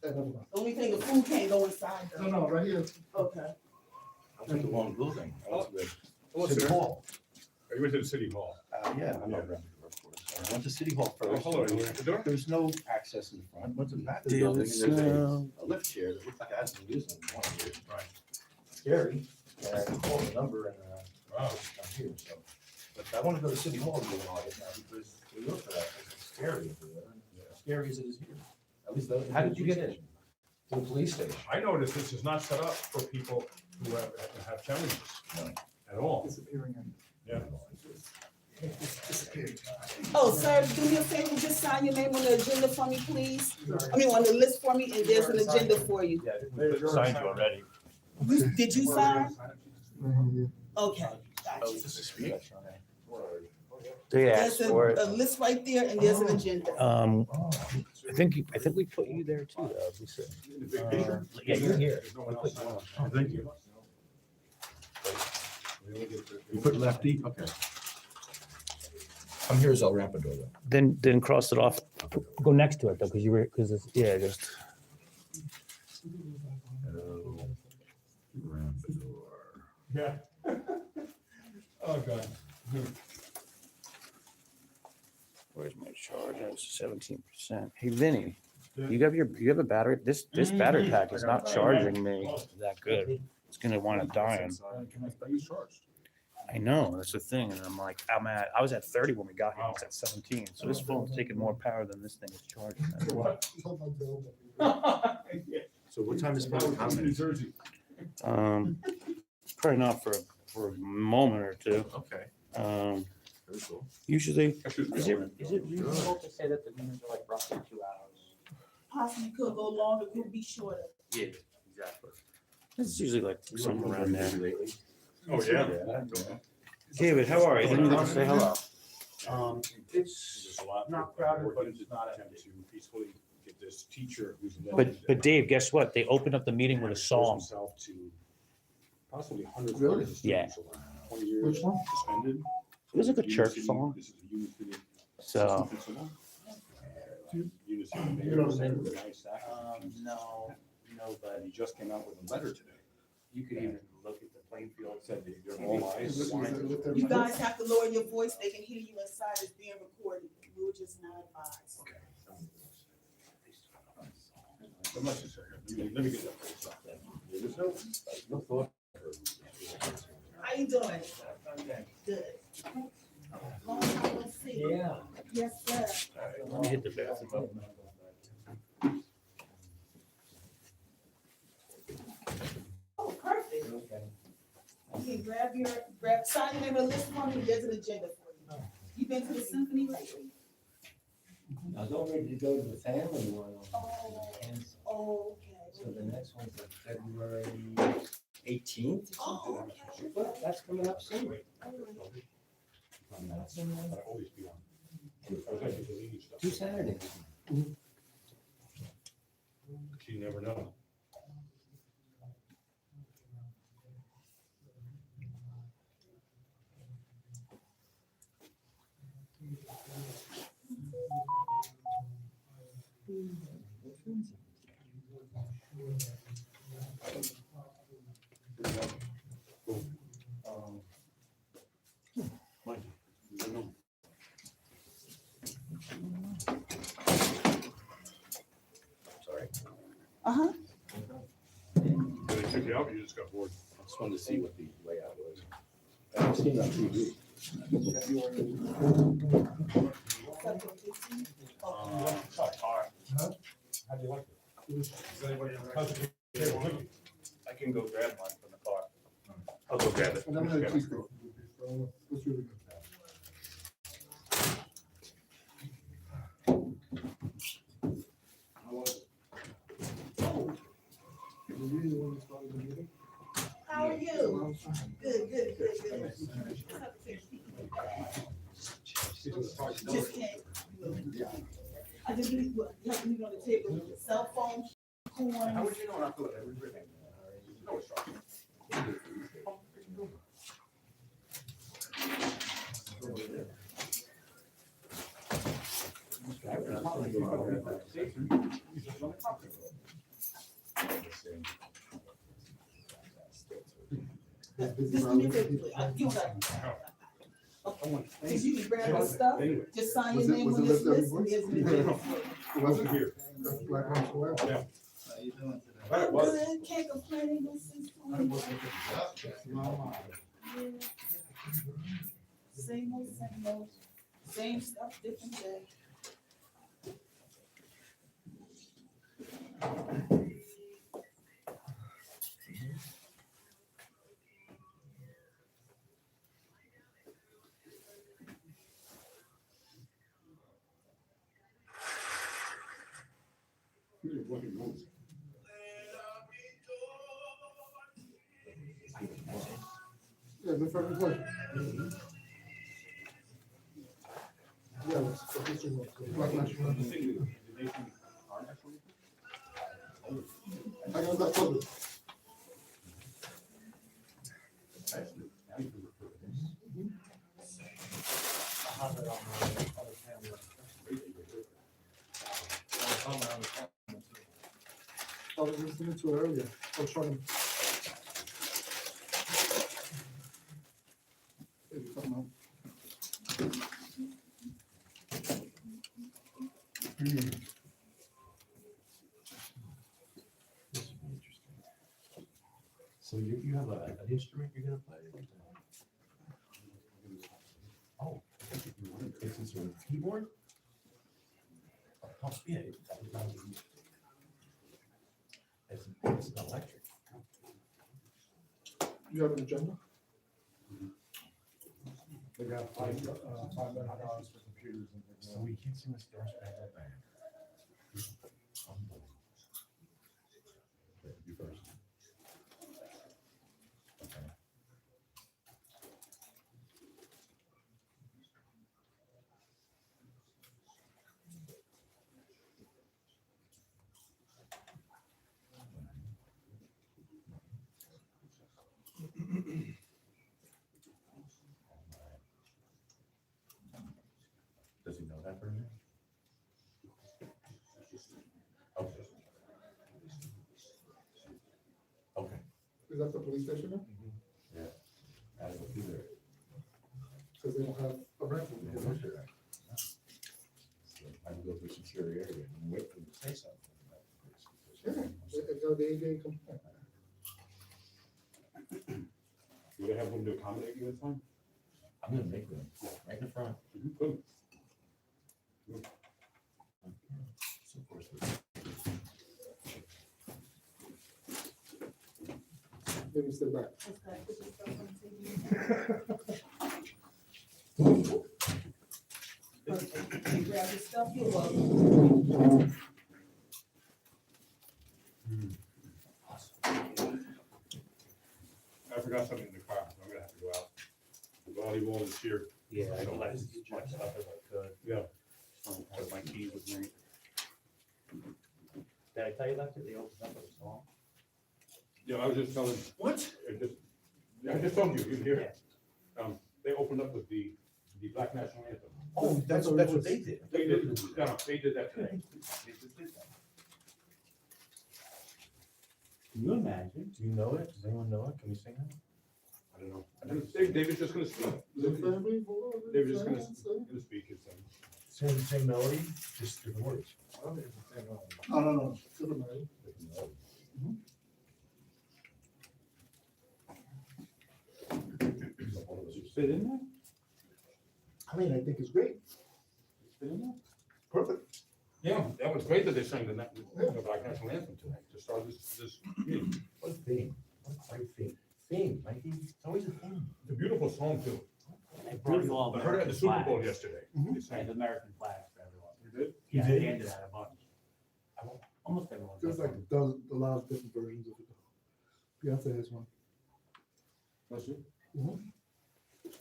Never mind. The only thing, the food can't go inside though. No, right here. Okay. I went to the wrong building. I went to What's the City there? Hall. You went to the city hall. Yeah, I'm not running for course. I went to City Hall Oh, first. hello. You went to the door? There's no access in the front. Went to the back of the Deal building with and there's snow. a lift chair that looked like I hasn't been used in 20 years. Right. Scary. And I called the number and, Wow. I'm here, so. But I want to go to City Hall and do an audit now because we look for that. It's scary over there. Scary as it is here. At least the. How did you get in? To the police station. I noticed this is not set up for people who have challenges at all. Disappearing. Yeah. Disappearing. Oh, sir, do me a favor, just sign your name on the agenda for me, please. I mean, on the list for me, and there's an agenda for you. Yeah, we signed you already. Did you sign? Mhm, Okay, Oh, gotcha. this is speech. They There's asked for a it. list right there, and there's an agenda. I think we put you there too, Lisa. In the big picture. Yeah, you're here. There's no one else signed. Oh, thank you. We only get the- You put lefty? Okay. I'm here as El Rampador though. Then cross it off. Go next to it though, because it's, yeah, just. Yeah. Oh, God. Where's my charge? That's 17%. Hey, Vinny, you have a battery? This battery pack is not charging me that good. It's gonna wind up dying. I know, that's the thing. And I'm like, I was at 30 when we got here. It's at 17. So this phone's taking more power than this thing is charging. So what time is public comment? New Jersey. Probably not for a moment or two. Okay. Very cool. Usually, Is is it reasonable to say that the meetings are like roughly 2 hours? Possibly could go longer, could be shorter. Yeah, exactly. It's usually like somewhere around there. Oh, yeah. David, how are you? Didn't you say hello? It's not crowded, but it's not attempt to peacefully get this teacher who's. But Dave, guess what? They opened up the meeting with a song. Himself to possibly hundreds. Really? of students Yeah. around, 20 years Which one? suspended. It was like a church Unity, song. This is a Unity So, principal. Unity You mayor don't said remember? with nice actions. no, but And he just came out with a letter today. you could even look at the Plainfield. Said that they're all eyes. You guys have to lower your voice, they can hear you inside, it's being recorded. We were just not advised. Okay. So much to say. Let me get that for yourself. There's no thought. How you doing? Good. Long time no see. Yeah. Yes, sir. Let me hit the bathroom. Oh, perfect. Okay, sign your name on the list for me, there's an agenda for you. You been to the symphony lately? I was all ready to go to the family one on Oh, the 10th, okay. so the next one's like February 18th. Oh, okay. But that's coming up soon. But I always be on. I was actually deleting stuff. 2 Saturdays. You never know. Mike, you never know. Sorry. Uh-huh. When they took you out, you just got bored. I just wanted to see what the layout was. I haven't seen it on TV. How do you like it? Is anybody in the country? I can go grab one from the car. I'll go grab it. And I'm gonna keep going. That's really good. How was it? You really the one that started the meeting? How are you? Good, good, good, good. Just can't. I just leave, you have to leave it on the table, cell phone, coins. How would you know not to let everything? You know it's wrong. Just let me take it, you got. Cause you can grab the stuff, just sign your name on this list, and there's the agenda for you. Wasn't here. That's Black Ops Forever. Yeah. How you doing today? That was. Good, can't complain, no sense to it. Yeah. Same old, same stuff, different day. Yeah, the first question. Yeah, it's history book, Black National Anthem. I got that covered. I have it on my other camera. I was listening to it earlier. I was trying to. Maybe something else. So you have an instrument you're gonna play? Oh, it's a sort of keyboard? Oh, yeah. It's not electric. You have an agenda? They got $5 million for computers and things. So we can't see the stars back that band. Okay, you first. Okay. Does he know that version? Okay. Okay. Is that the police station now? Yeah. Add it to there. Because they don't have a rental. Yeah, no shit. So I can go through security area and wait for them to say something. Yeah, it's got the AJ complaint. Do they have room to accommodate you this time? I'm gonna make them right in the front. Good. So of course. Maybe step back. Just gotta put your stuff on the table. You grab your stuff, you're welcome. I forgot something in the car, so I'm gonna have to go out. The volleyball is here. Yeah, I collected as much stuff as I could. Yeah. Because my keys with me. Did I tell you that? They opened up with a song? Yeah, I was just telling. What? I just told you, you hear? They opened up with the Black National Anthem. Oh, that's what they did. They did, yeah, they did that today. They just did that. Can you imagine? Do you know it? Does anyone know it? Can we sing it? I don't know. David's just gonna speak. David's just gonna speak his thing. Same melody, just different words. I don't think it's the same one. No. Different melody. Fit in there? I mean, I think it's great. Fit in there? Perfect. Yeah, that was great that they sang the Black National Anthem tonight to start this meeting. What a theme. What a great theme. Theme, Mikey. It's always a theme. It's a beautiful song too. I brought you all I heard it at the Super Bowl flags. yesterday. Mhm. They I sang had it. American flags for everyone. You did? You Yeah, did? I handed out a bunch. Almost everyone. There's like a lot of different versions of it. Beyonce has one. That's it? Mhm.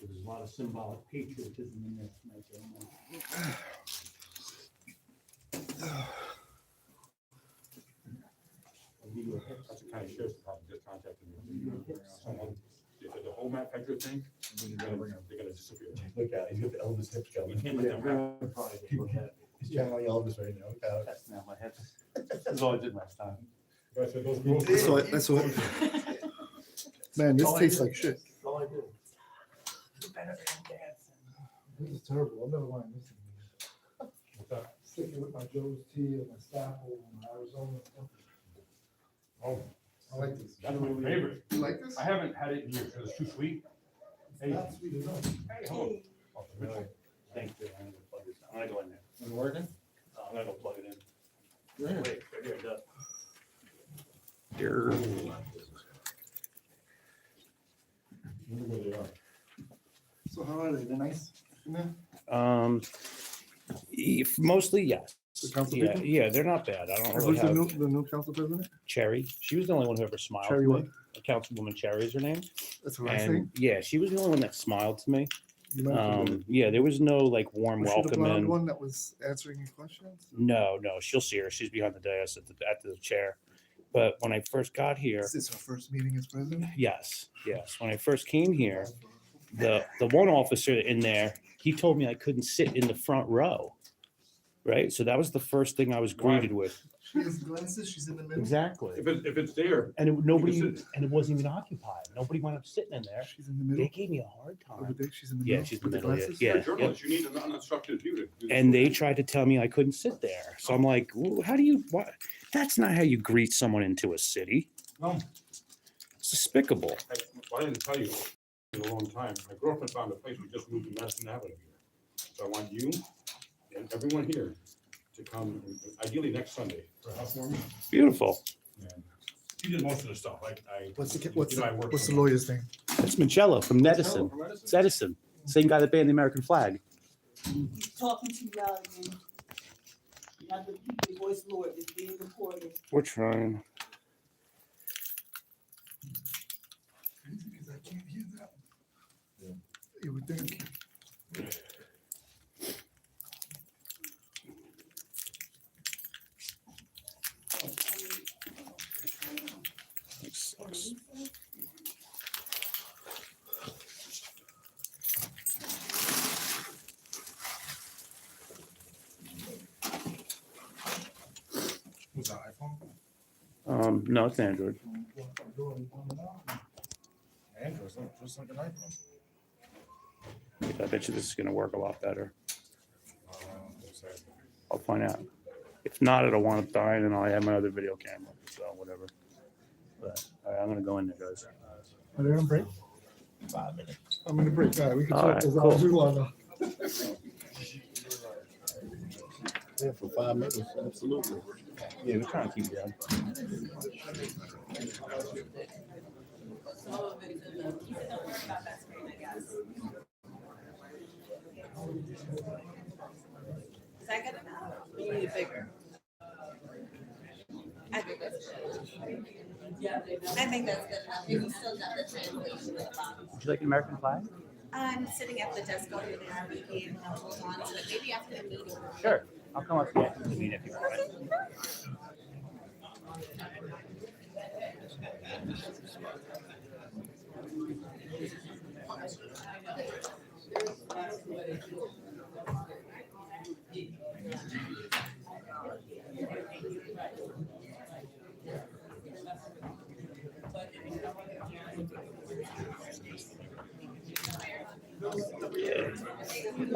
There's a lot of symbolic patriotism in there tonight. That's the kind of sheriff's department just contacted me. They said the whole Matt Pedro thing, they're gonna disappear. Look at it, he's got the Elvis hips going. You can't let them. He's channeling Elvis right now. That's now my hips. That's all I did last time. That's what. Man, this tastes like shit. That's all I did. This is terrible. I'll never learn this. Sticking with my Joe's tea and my Staple and my Arizona. Oh, I like this. that's my favorite. You like this? I haven't had it in years, because it's too sweet. Hey, Not sweet enough. hey, hold on. Oh, really? Thank you. I'm gonna plug this. I'm gonna go in there. Is it working? I'm gonna go plug it in. Yeah. Wait, right here, it does. Wonder where they are. So how are they? They're nice? Mostly yes. The council Yeah, people? yeah, they're not bad. I don't really Who's the have new council president? Cherry. She was the only one who ever smiled. Cherry to what? me. Councilwoman Cherry is her name. That's her last And name? yeah, she was the only one that smiled to me. You might have to do Yeah, there was no like warm Was she the welcome blonde in. one that was answering your questions? No, she'll see her. She's behind the dais at the chair. But when I first got here, Is this her first meeting as president? yes. When I first came here, the one officer in there, he told me I couldn't sit in the front row. Right? So that was the first thing I was greeted with. She has glasses, she's in the middle. Exactly. If it's there. And nobody, sit. and it wasn't even occupied. Nobody wound up sitting in there. She's in the They middle. gave me a hard Over time. there, she's in the Yeah, middle. she's in the with middle. glasses? Yeah. You're a journalist, you need an uninstructed view to do this. And they tried to tell me I couldn't sit there. So I'm like, well, how do you, what? That's not how you greet someone into a city. No. It's despicable. I didn't tell you in a long time. My girlfriend found a place. We just moved to Madison Avenue here. So I want you and everyone here to come, ideally next Sunday for a housewarming. Beautiful. And he did most of the stuff. I What's you know, I work the for him. lawyer's name? That's Michello from Edison. From Edison. It's Edison. Same guy that banned the American flag. He's talking too loud again. You have to keep your voice lower, it's being recorded. We're trying. Because I can't hear that. You would think. That sucks. Was that iPhone? No, it's Android. Android's just like an iPhone. I bet you this is gonna work a lot better. I'll find out. If not, it'll wind up dying and I'll have my other video camera, so whatever. But, all right, I'm gonna go in there, guys. Are they on break? 5 minutes. I'm gonna break. All right, we can All talk right, as long as cool. we want now. Yeah, for 5 minutes, absolutely. Yeah, we're trying to keep it down. Is that good enough? Or you need it bigger? I think that's good. I think that's good enough. You still got the translation at the bottom. Would you like an American flag? I'm sitting at the desk over there. We can hold on to it. Maybe after the meeting. Sure. I'll come up to you after the meeting if you want.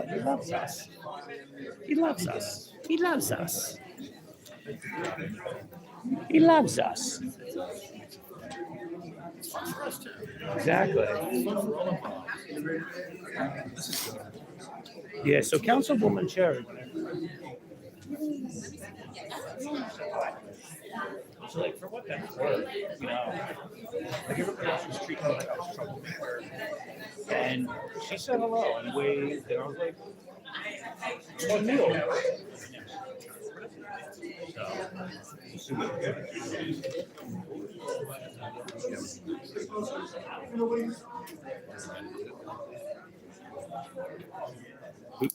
He loves us. He loves us. He loves us. He loves us. Exactly. Yeah, so Councilwoman Cherry. So like for what that's worth, you know, like everybody else was treating me like I was a troublemaker. And she said hello and waved, and I was like, one meal.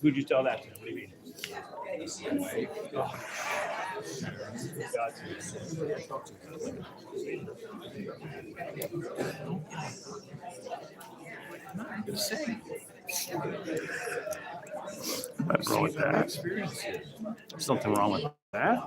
Who'd you tell that to? What do you mean? What's wrong with that? Something wrong with that?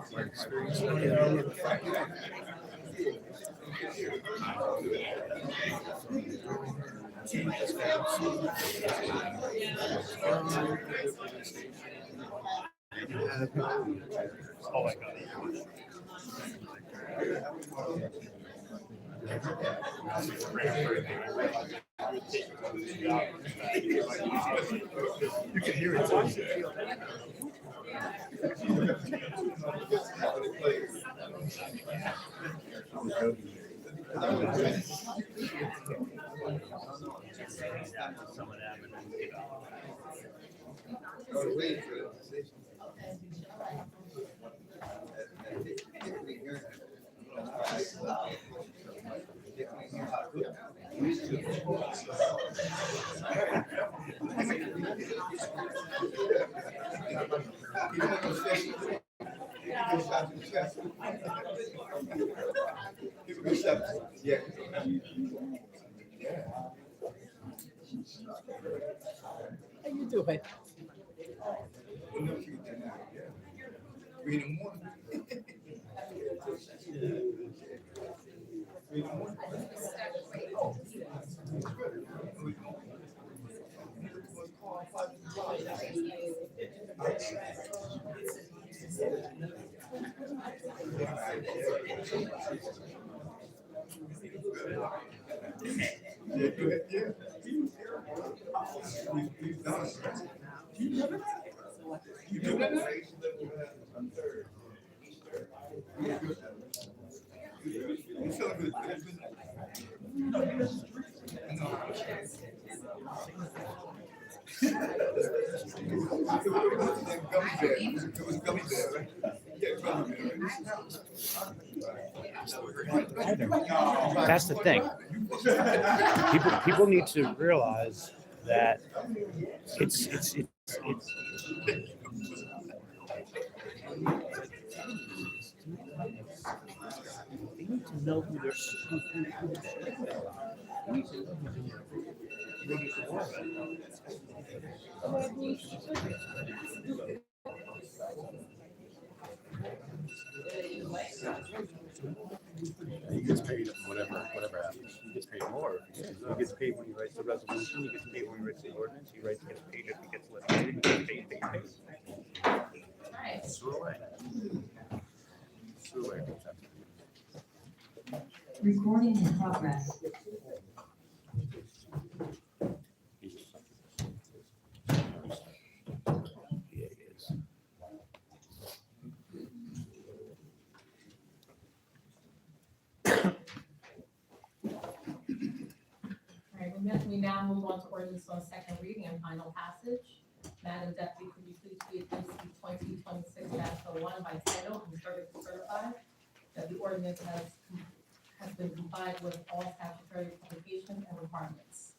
Oh my God. You can hear it. Yeah. How you doing? Three in the morning. That's the thing. People need to realize that it's they need to know who they're He gets paid whatever happens. He gets paid more. He gets paid when he writes the resolution. He gets paid when he writes the ordinance. He gets paid if he gets litigated. He gets paid. Alright, Sue away. Sue away. Recording in progress. alright, we now move on to ordinance on second reading and final passage. Madam Deputy, could you please read NC 2026-01 by title and certify that the ordinance has been complied with all statutory publications and requirements.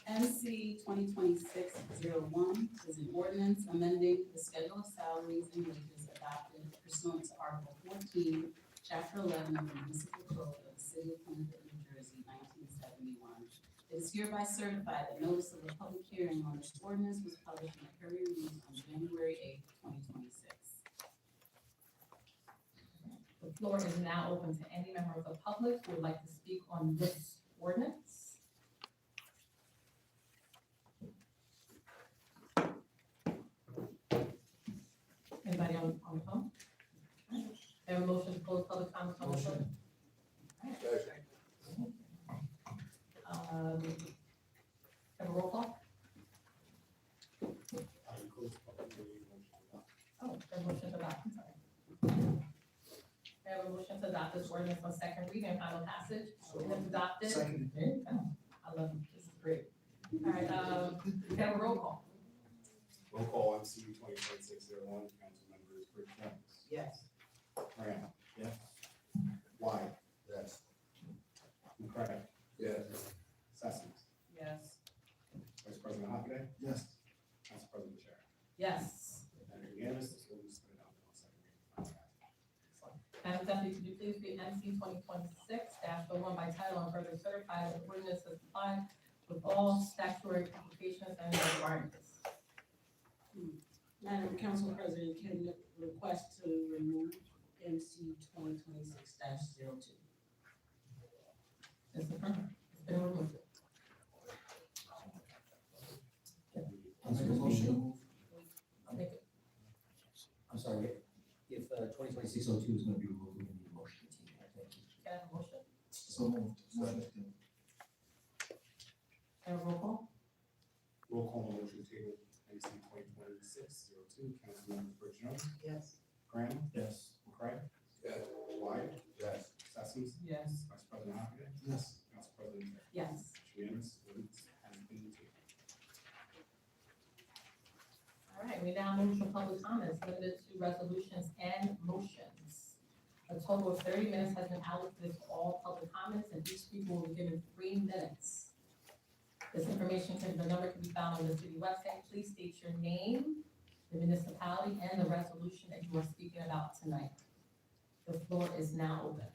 NC 2026-01 is an ordinance amending the schedule of salaries and wages adopted pursuant to Article 14, Chapter 11 of the Municipal Code of the City of Plainfield, New Jersey, 1971. It is hereby certified that notice of a public hearing on this ordinance was published in the Courier News on January 8, 2026. The floor is now open to any member of the public who would like to speak on this ordinance. Anybody on the phone? Have a motion to close public comment on the phone? Have a roll call? Oh, have a motion to adopt, I'm sorry. We have a motion to adopt this ordinance on second reading and final passage. And if adopted. Second. There you go. I love it. This is great. All right, we have a roll call. Roll call MC 2026-01, council members Rick Jones, Yes. Graham. Yes. Wyatt. Yes. McCray. Yes. Sessions. Yes. Vice President Hockaday. 2026-01 by title and further certify that the ordinance has complied with all statutory implications and requirements. Madam Council President, can the request to remove MC 2026-02? It's affirmed. It's been removed. I'm sorry, if 2026-02 is gonna be removed, we need a motion to table. Thank you. Can I have a motion? So moved. Second. And a roll call? Roll call on motion table, AC 2026-02, Councilmember Brooks Jones, Yes. Graham, Yes. McCray. Yes. Wyatt. Yes. Sessoms. Yes. Vice President Hockenday. Yes. Council President Bear. Yes. Unanimous, ordinance has been tabled. All right, we now move to public comments limited to resolutions and motions. A total of 30 minutes has been allocated for all public comments, and each speaker will be given 3 minutes. This information the number can be found on the city website. Please state your name, the municipality, and the resolution that you are speaking about tonight. The floor is now open.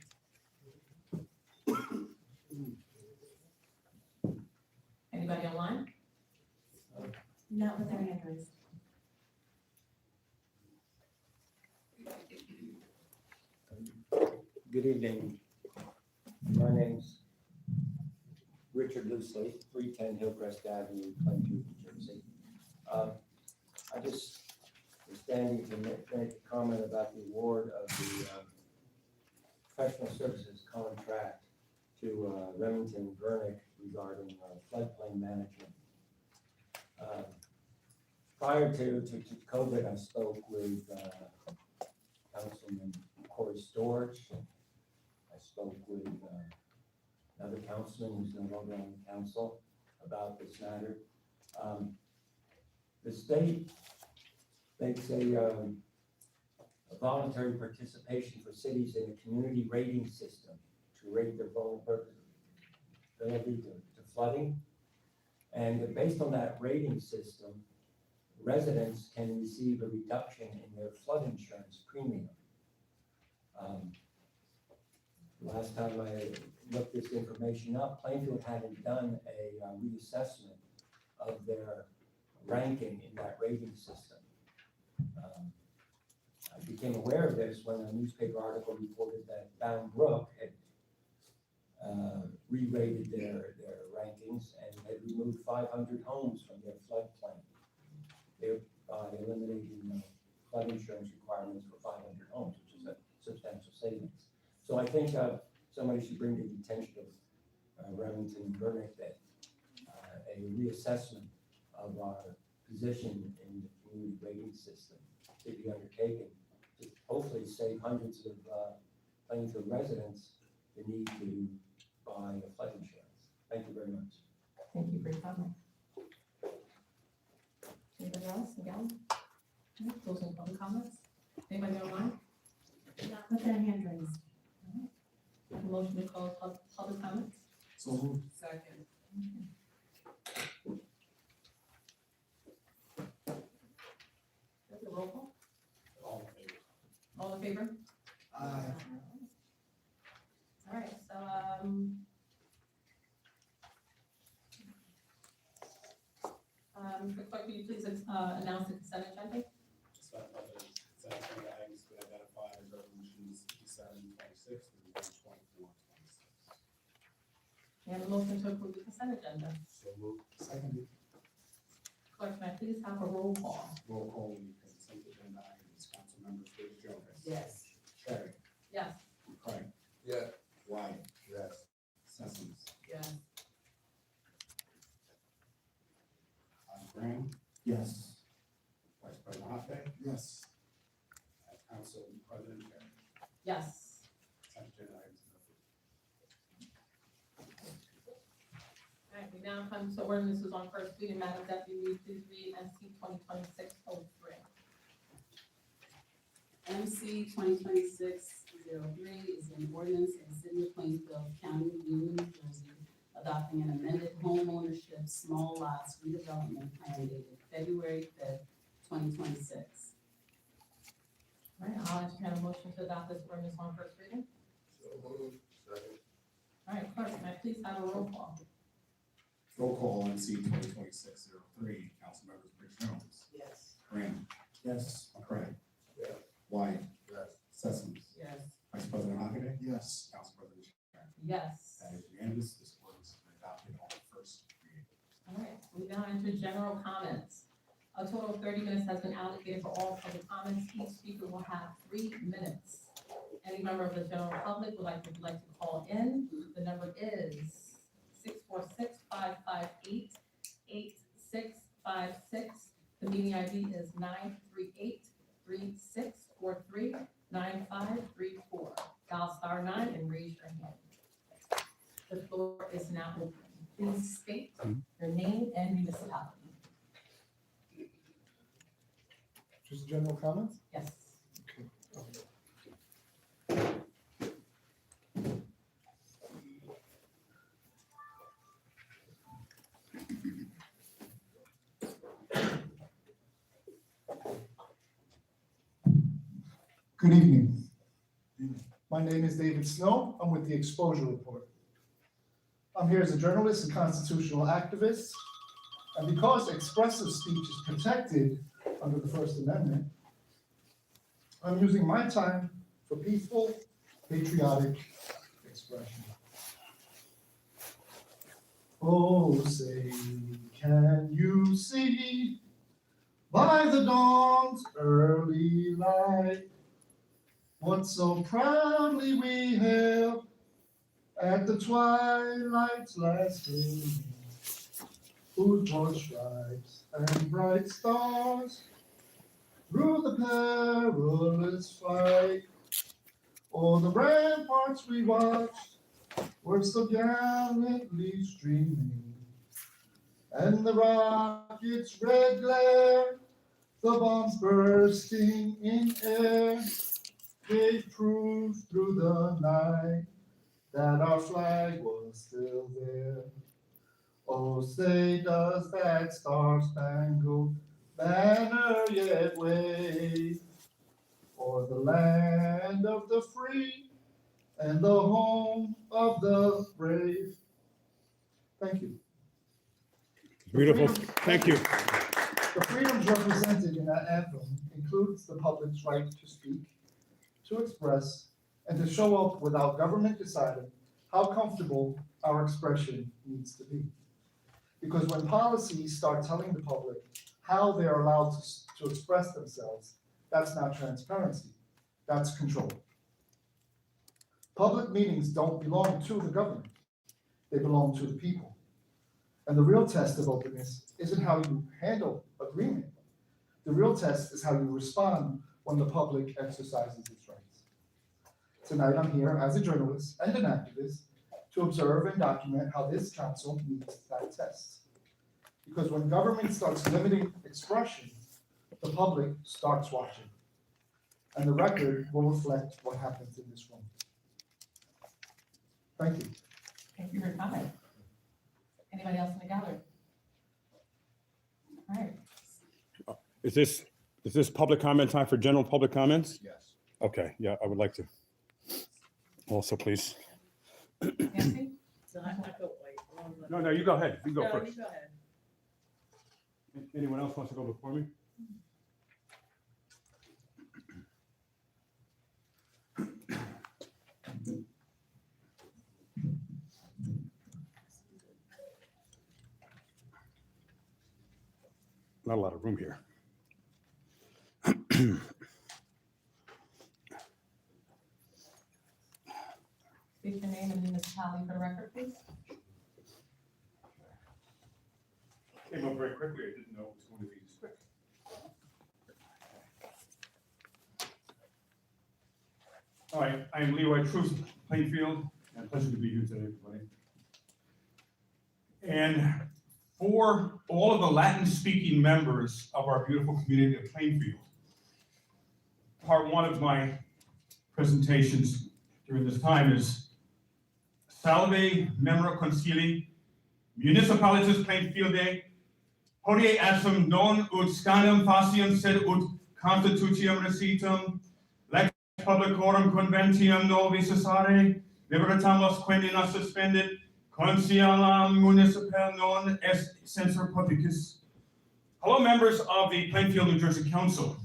Anybody online? Not with their hand raised. Good evening. My name's Richard Loosley, 310 Hillcrest Avenue, Plainfield, New Jersey. I just was standing to make a comment about the award of the professional services contract to Remington Vernick regarding floodplain management. Prior to COVID, I spoke with Councilman Corey Storch. I spoke with another councilman who's no longer on the council about this matter. The state makes a voluntary participation for cities in a community rating system to rate their vulnerability to flooding. And based on that rating system, residents can receive a reduction in their flood insurance premium. Last time I looked this information up, Plainfield hadn't done a reassessment of their ranking in that rating system. I became aware of this when a newspaper article reported that Bound Brook had re-rated their rankings and had removed 500 homes from their floodplain, thereby eliminating flood insurance requirements for 500 homes, which is a substantial savings. So I think somebody should bring to the attention of Remington Vernick that a reassessment of our position in the community rating system should be undertaken to hopefully save hundreds of Plainfield residents the need to buy a flood insurance. Thank you very much. Thank you for your comment. Anybody else? Again? Those are public comments. Anybody online? Not with their hand raised. Have a motion to close public comments? So moved. Second. That's a roll call. All in favor? All in favor? Aye. All right, so, the clerk, will you please, announce the consent agenda? Just about the consent agenda items we identified as resolutions 57-26 through 124-26. We have a motion to approve the consent agenda. So moved. Seconded. Clerk, may I please have a roll call? Roll call on the consent agenda items, Councilmember Brooks Jones. Yes. Cherry. Yes. McCray. Yeah. Wyatt. Yes. Sessoms. Yes. Graham. Yes. Vice President Hockenday. Yes. Council President Bear. Yes. Consent agenda items approved. All right, we now come to ordinances on first reading. Madam Deputy, please read MC 2026-03. MC 2026-03 is an ordinance in the city of Plainfield, County of Union, New Jersey, adopting an amended home ownership small lots redevelopment plan dated February 5th, 2026. All right, I'll entertain a motion to adopt this ordinance on first reading. So moved. Second. please have a roll call? Roll call on C 2026-03, council members Briggs Jones. Yes. Graham. Yes. McCray. Yes. White. Yes. Sessoms. Yes. Vice President Hockaday. Yes. Council President Sherrill. Yes. That is unanimous. This ordinance has been adopted on first reading. All right, we now enter general comments. A total of 30 minutes has been allocated for all public comments. Each speaker will have 3 minutes. Any member of the general public would like to call in, the number is 646-558-8656. The meeting ID is 938-3643-9534. Dial *9 and raise your hand. The floor is now open. Please state your name and municipality. Just general comments? Yes. Good evening. My name is David Snow. I'm with the Exposure Report. I'm here as a journalist and constitutional activist, and because expressive speech is protected under the First Amendment, I'm using my time for peaceful, patriotic expression. Oh, say, can you see by the dawn's early light what so proudly we hailed at the twilight's last gleaming, whose broad stripes and bright stars through the perilous fight, o'er the ramparts we watched were so gallantly streaming, and the rocket's red glare, the bombs bursting in air, gave proof through the night that our flag was still there. Oh, say, does that star-spangled banner yet wave o'er the land of the free and the home of the brave? Thank you. Beautiful. Thank you. The freedoms represented in that anthem includes the public's right to speak, to express, and to show up without government deciding how comfortable our expression needs to be. Because when policies start telling the public how they're allowed to express themselves, that's not transparency, that's control. Public meetings don't belong to the government, they belong to the people. And the real test of openness isn't how you handle agreement. The real test is how you respond when the public exercises its rights. Tonight, I'm here as a journalist and an activist to observe and document how this council meets that test. Because when government starts limiting expression, the public starts watching. And the record will reflect what happens in this room. Thank you. Thank you for your comment. Anybody else in the gallery? All right. Is this public comment time for general public comments? Yes. Okay, yeah, I would like to. Also, please. Nancy? So I go, wait. No, you go ahead. You go No, first. you go ahead. Anyone else wants to go before me? Not a lot of room here. State your name and municipality for the record, please. Came up very quickly. I didn't know it was going to be this quick. All right, I am Leroy Truce, Plainfield, and a pleasure to be here today, everybody. And for all of the Latin-speaking members of our beautiful community of Plainfield, part one of my presentations during this time is Salve Memora Concili, Municipalitas Plainfieldae, hodie assum non ut scandam faciam sed ut constitutium recitum, lex publicorum conventium novi cessare, libertamus quindi nos suspendit, Consigliere Municipal non est censor publicus. Hello, members of the Plainfield, New Jersey Council.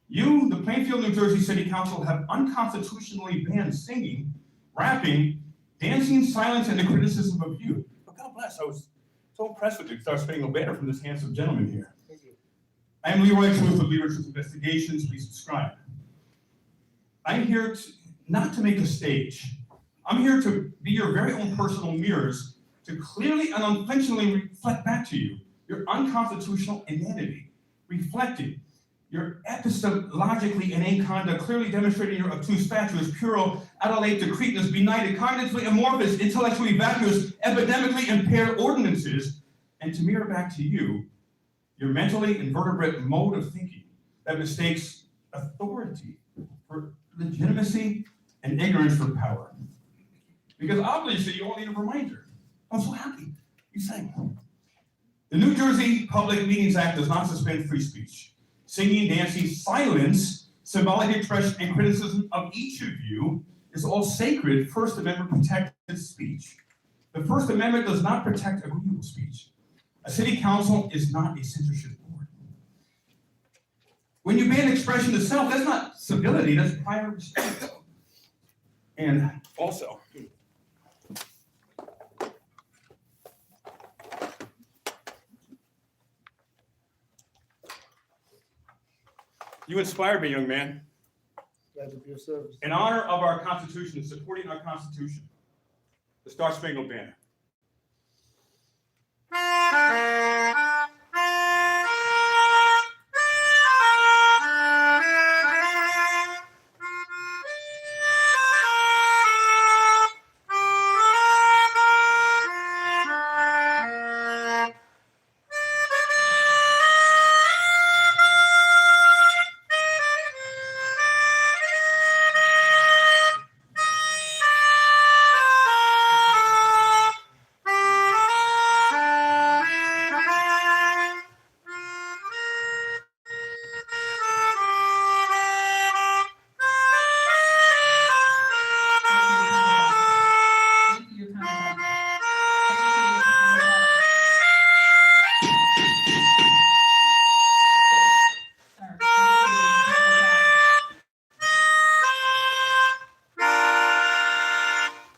You, the Plainfield, New Jersey City Council, have unconstitutionally banned singing, rapping, dancing, silence, and the criticism of you. But God bless, I was so impressed with the Star Spangled Banner from this handsome gentleman here. I am Leroy Truth of Leadership Investigations. Please subscribe. I'm here not to make a stage. I'm here to be your very own personal mirrors to clearly and unflinchingly reflect back to you your unconstitutional inanity, reflected your epistemologically inane conduct, clearly demonstrating your obtuse fatuous, puerile, adolate, decreteness, benighted, cognitively amorphous, intellectually vacuous, epidemically impaired ordinances, and to mirror back to you your mentally invertebrate mode of thinking that mistakes authority for legitimacy and ignorance for power. Because obviously you all need a reminder. I'm so happy. You sang. The New Jersey Public Meetings Act does not suspend free speech. Singing, dancing, silence, symbolic expression, and criticism of each of you is all sacred First Amendment protected speech. The First Amendment does not protect agreeable speech. A city council is not a censorship board. When you ban expression itself, that's not civility, that's prior respect. And also, you inspired me, young man. Glad to be of service. In honor of our Constitution and supporting our Constitution, the Star Spangled Banner.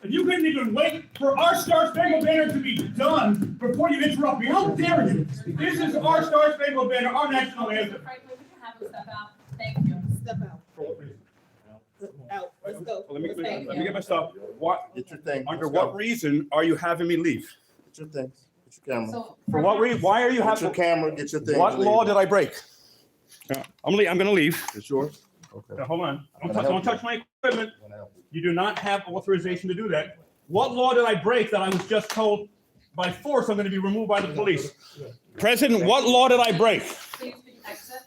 You couldn't even wait for our Star Spangled Banner to be done before you interrupt me. How dare you? This is our Star Spangled Banner, our national anthem. Franklin, we can have him step out. Thank you. Step out. Out. Let's go. Let me Thank get you. my stuff. What? Get your thing. Under Let's go. what reason are you having me leave? Get your things. Get your camera. So. For what reason? Why are you Get having? your camera, get your thing. What law did I break? I'm going to leave. It's yours? Okay. Now, hold on. Can I help Don't you? touch my equipment. Wanna help you? You do not have authorization to do that. What law did I break that I was just told by force I'm going to be removed by the police? President, what law did I break? Please exit.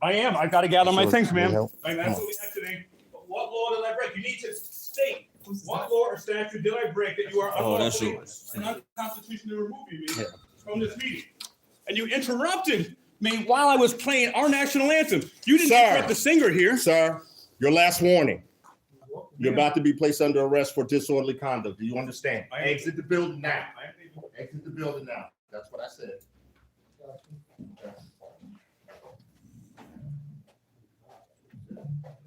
I am. I've got to gather my Sure. things, ma'am. Help. I'm Come on. absolutely exiting. But what law did I break? You need to state what law or statute did I break that you are unlawfully and unconstitutionally removing me from this meeting? And you interrupted me while I was playing our national anthem. You didn't Sir. interrupt the singer here. Sir, your last warning. You're about to be placed under arrest for disorderly conduct. Do you understand? I am. Exit the building now. Exit the building now. That's what I said.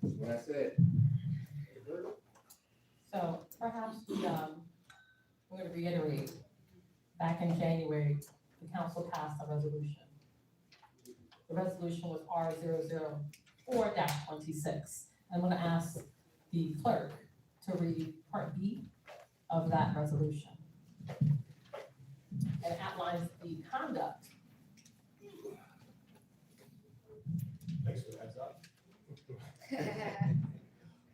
That's what I said. So perhaps we're going to reiterate, back in January, the council passed a resolution. The resolution was R004-26. I'm going to ask the clerk to read Part B of that resolution. It outlines the conduct. Thanks for the heads up.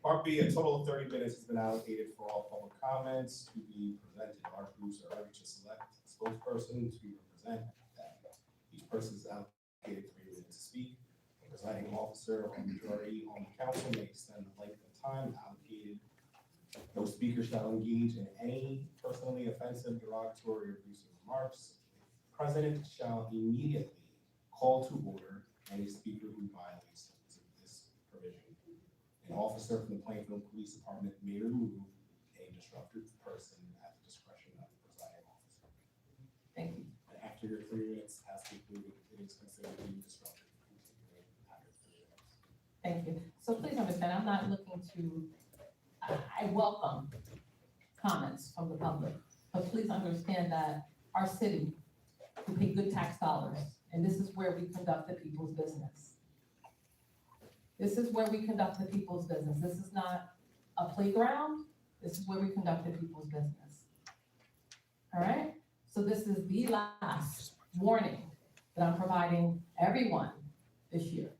Part B, a total of 30 minutes has been allocated for all public comments to be presented. Our groups are urged to select a spokesperson to represent them. Each person is allocated 3 minutes to speak. The presiding officer or majority on the council may extend the length of time allocated. No speaker shall engage in any personally offensive, derogatory, or abusive remarks. The president shall immediately call to order any speaker who violates this provision. An officer from the Plainfield Police Department may remove a disruptive person at the discretion of the after your 3 minutes has concluded, it is considered being disruptive. After 3 minutes. Thank you. So please understand, I'm not looking to, I welcome comments from the public, but please understand that our city, we pay good tax dollars, and this is where we conduct the people's business. This is where we conduct the people's business. This is not a playground. This is where we conduct the people's business. All right? So this is the last warning that I'm providing everyone this year.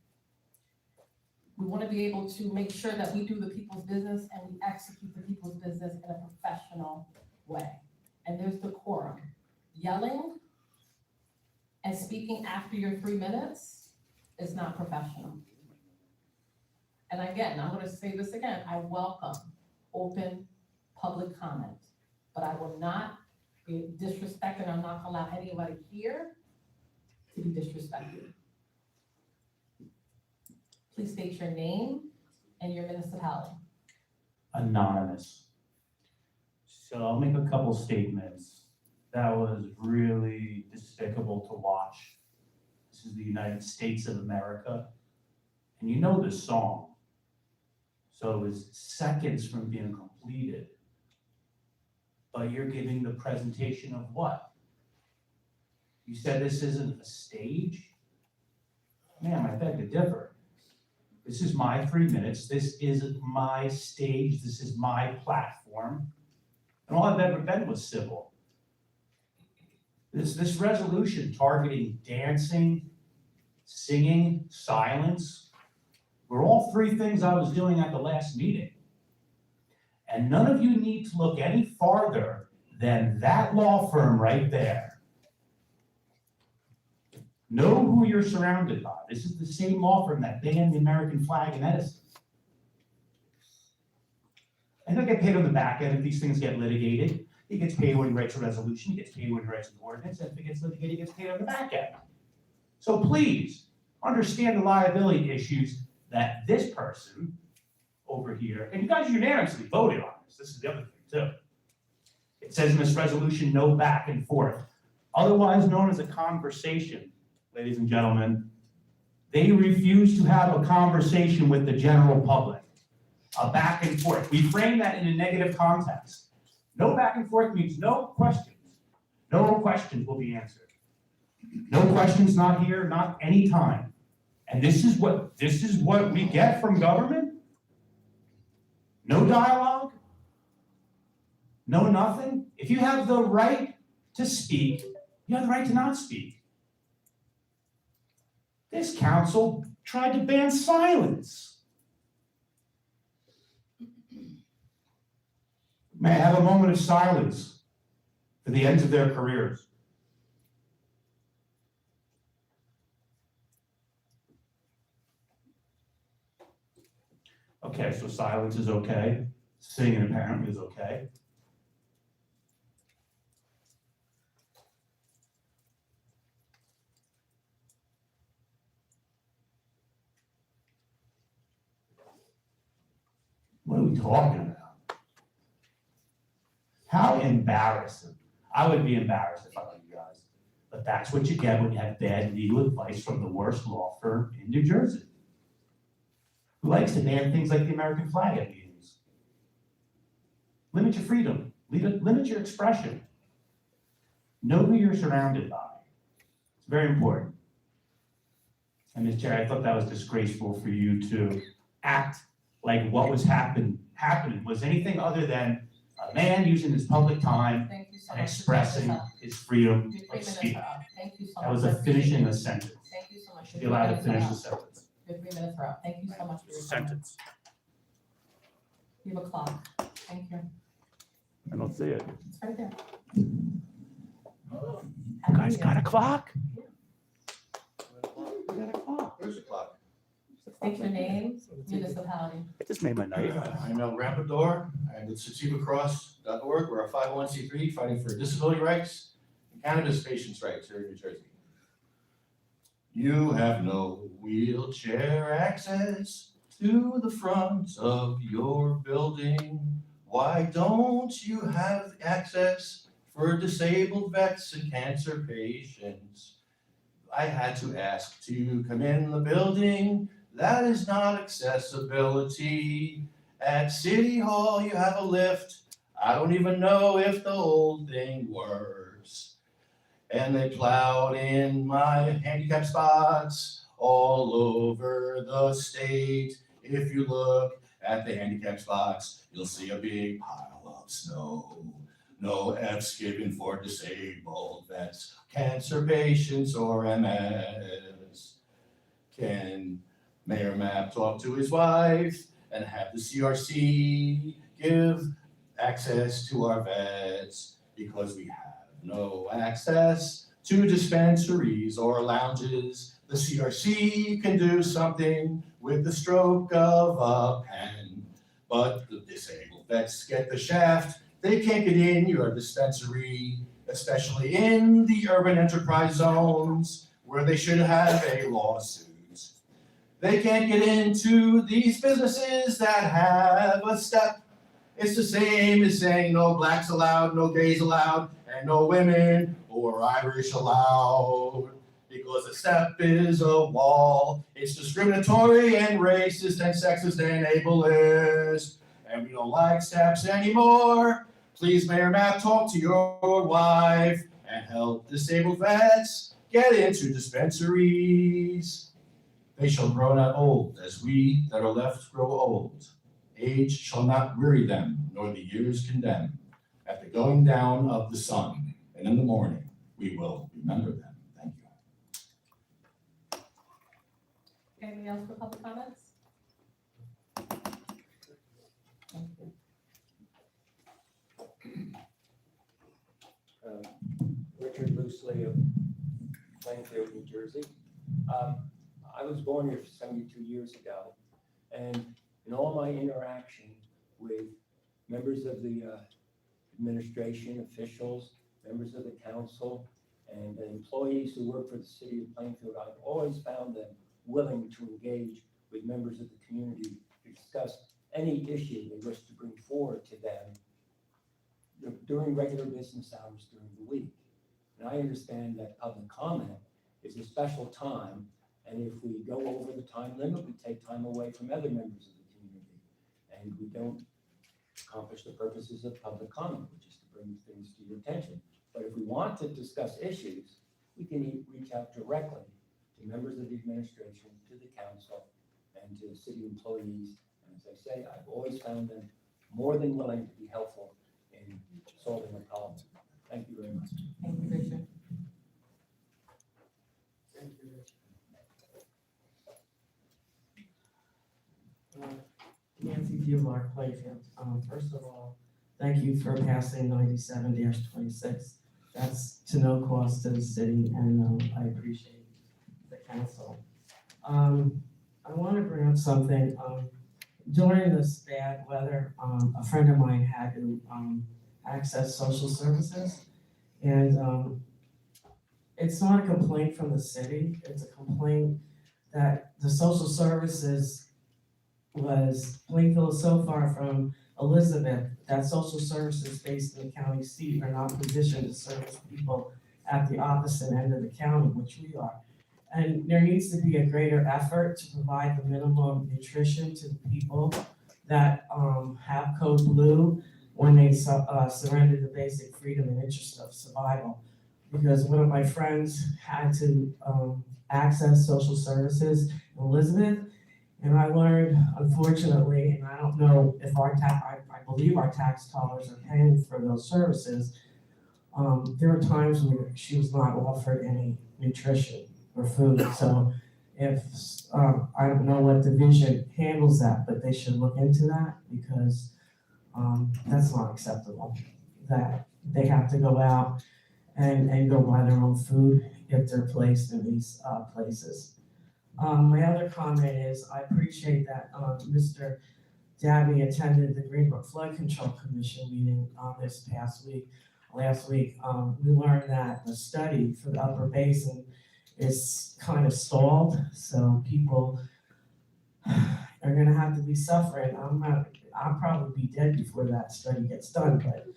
We want to be able to make sure that we do the people's business and we execute the people's business in a professional way. And there's decorum. Yelling and speaking after your 3 minutes is not professional. And again, I'm going to say this again, I welcome open public comment, but I will not be disrespected. I'm not going to allow anybody here to be disrespected. Please state your name and your municipality. Anonymous. So I'll make a couple statements. That was really despicable to watch. This is the United States of America. And you know this song. So it was seconds from being completed. But you're giving the presentation of what? You said this isn't a stage? Ma'am, I beg to differ. This is my 3 minutes. This isn't my stage. This is my platform. And all I've ever been was civil. This resolution targeting dancing, singing, silence, were all 3 things I was doing at the last meeting. And none of you need to look any farther than that law firm right there. Know who you're surrounded by. This is the same law firm that banned the American flag in Edison. And they'll get paid on the back end if these things get litigated. He gets paid when he writes a resolution, he gets paid when he writes an ordinance, and if it gets litigated, he gets paid on the back end. So please, understand the liability issues that this person over here, and you guys unanimously voted on this. This is the other thing too. It says in this resolution, no back and forth. Otherwise known as a conversation, ladies and gentlemen. They refuse to have a conversation with the general public. A back and forth. We frame that in a negative context. No back and forth means no questions. No questions will be answered. No questions, not here, not any time. And this is what we get from government? No dialogue? No nothing? If you have the right to speak, you have the right to not speak. This council tried to ban silence. May I have a moment of silence for the ends of their careers? Okay, so silence is okay. Singing apparently is okay. What are we talking about? How embarrassing. I would be embarrassed if I were you guys. But that's what you get when you have bad legal advice from the worst law firm in New Jersey. Who likes to ban things like the American flag at meetings. Limit your freedom. Limit your expression. Know who you're surrounded by. It's very important. And Ms. Chair, I thought that was disgraceful for you to act like what was happening was anything other than a man using his public time and expressing his freedom of speech. That was a finishing a sentence. Thank you so much. Be allowed to finish the sentence. Your 3 minutes are up. Thank you so much for your Sentence. You have a clock. Thank you. I don't see it. It's right there. You guys got a clock? You got a clock. Where's the clock? State your name, municipality. It just made my night. I'm El Rampador. I'm with SativAcross.org. We're a 501c3 fighting for disability rights and cannabis patients' rights here in New Jersey. You have no wheelchair access to the front of your building. Why don't you have access for disabled vets and cancer patients. I had to ask to come in the building. That is not accessibility. At City Hall, you have a lift. I don't even know if the old thing works. And they plowed in my handicap spots all over the state. If you look at the handicap spots, you'll see a big pile of snow. No F's given for disabled vets, cancer patients, or MS. Can Mayor Mapp talk to his wife and have the CRC give access to our vets, because we have no access to dispensaries or lounges. The CRC can do something with the stroke of a pen, but the disabled vets get the shaft. They can't get in your dispensary, especially in the urban enterprise zones where they should have a lawsuit. They can't get into these businesses that have a step. It's the same as saying no blacks allowed, no gays allowed, and no women or Irish allowed. Because a step is a wall. It's discriminatory and racist and sexist and ableist. And we don't like steps anymore. Please, Mayor Mapp, talk to your wife and help disabled vets get into dispensaries. They shall grow not old, as we that are left grow old. Age shall not weary them, nor the years condemn. At the going down of the sun, and in the morning, we will remember them. Thank you. Anything else for public comments? Richard Loosley of Plainfield, New Jersey. I was born here 72 years ago, and in all my interaction with members of the administration, officials, members of the council, and employees who work for the city of Plainfield, I've always found them willing to engage with members of the community to discuss any issue they wish to bring forward to them during regular business hours during the week. And I understand that public comment is a special time, and if we go over the time limit, we take time away from other members of the community, and we don't accomplish the purposes of public comment, which is to bring things to your attention. But if we want to discuss issues, we can reach out directly to members of the administration, to the council, and to city employees. And as I say, I've always found them more than willing to be helpful in solving a problem. Thank you very much. Thank you, Richard. Thank you, Richard. Nancy Fumark, Plainfield. First of all, thank you for passing 97-26. That's to no cost to the city, and I appreciate the council. I want to bring up something. During this bad weather, a friend of mine had to access social services, and it's not a complaint from the city. It's a complaint that the social services Plainfield is so far from Elizabeth that social services based in the county seat are not positioned to service people at the opposite end of the county, which we are. And there needs to be a greater effort to provide the minimum nutrition to the people that have code blue when they surrender the basic freedom and interest of survival. Because one of my friends had to access social services in Elizabeth, and I learned, unfortunately, and I don't know if I believe our tax dollars are paying for those services. There were times where she was not offered any nutrition or food. So if, I don't know what division handles that, but they should look into that, because that's not acceptable. That they have to go out and go buy their own food if they're placed in these places. My other comment is I appreciate that Mr. Dabney attended the Greenbrook Flood Control Commission meeting this last week. We learned that the study for the upper basin is kind of stalled, so people are gonna have to be suffering. I'll probably be dead before that study gets done, but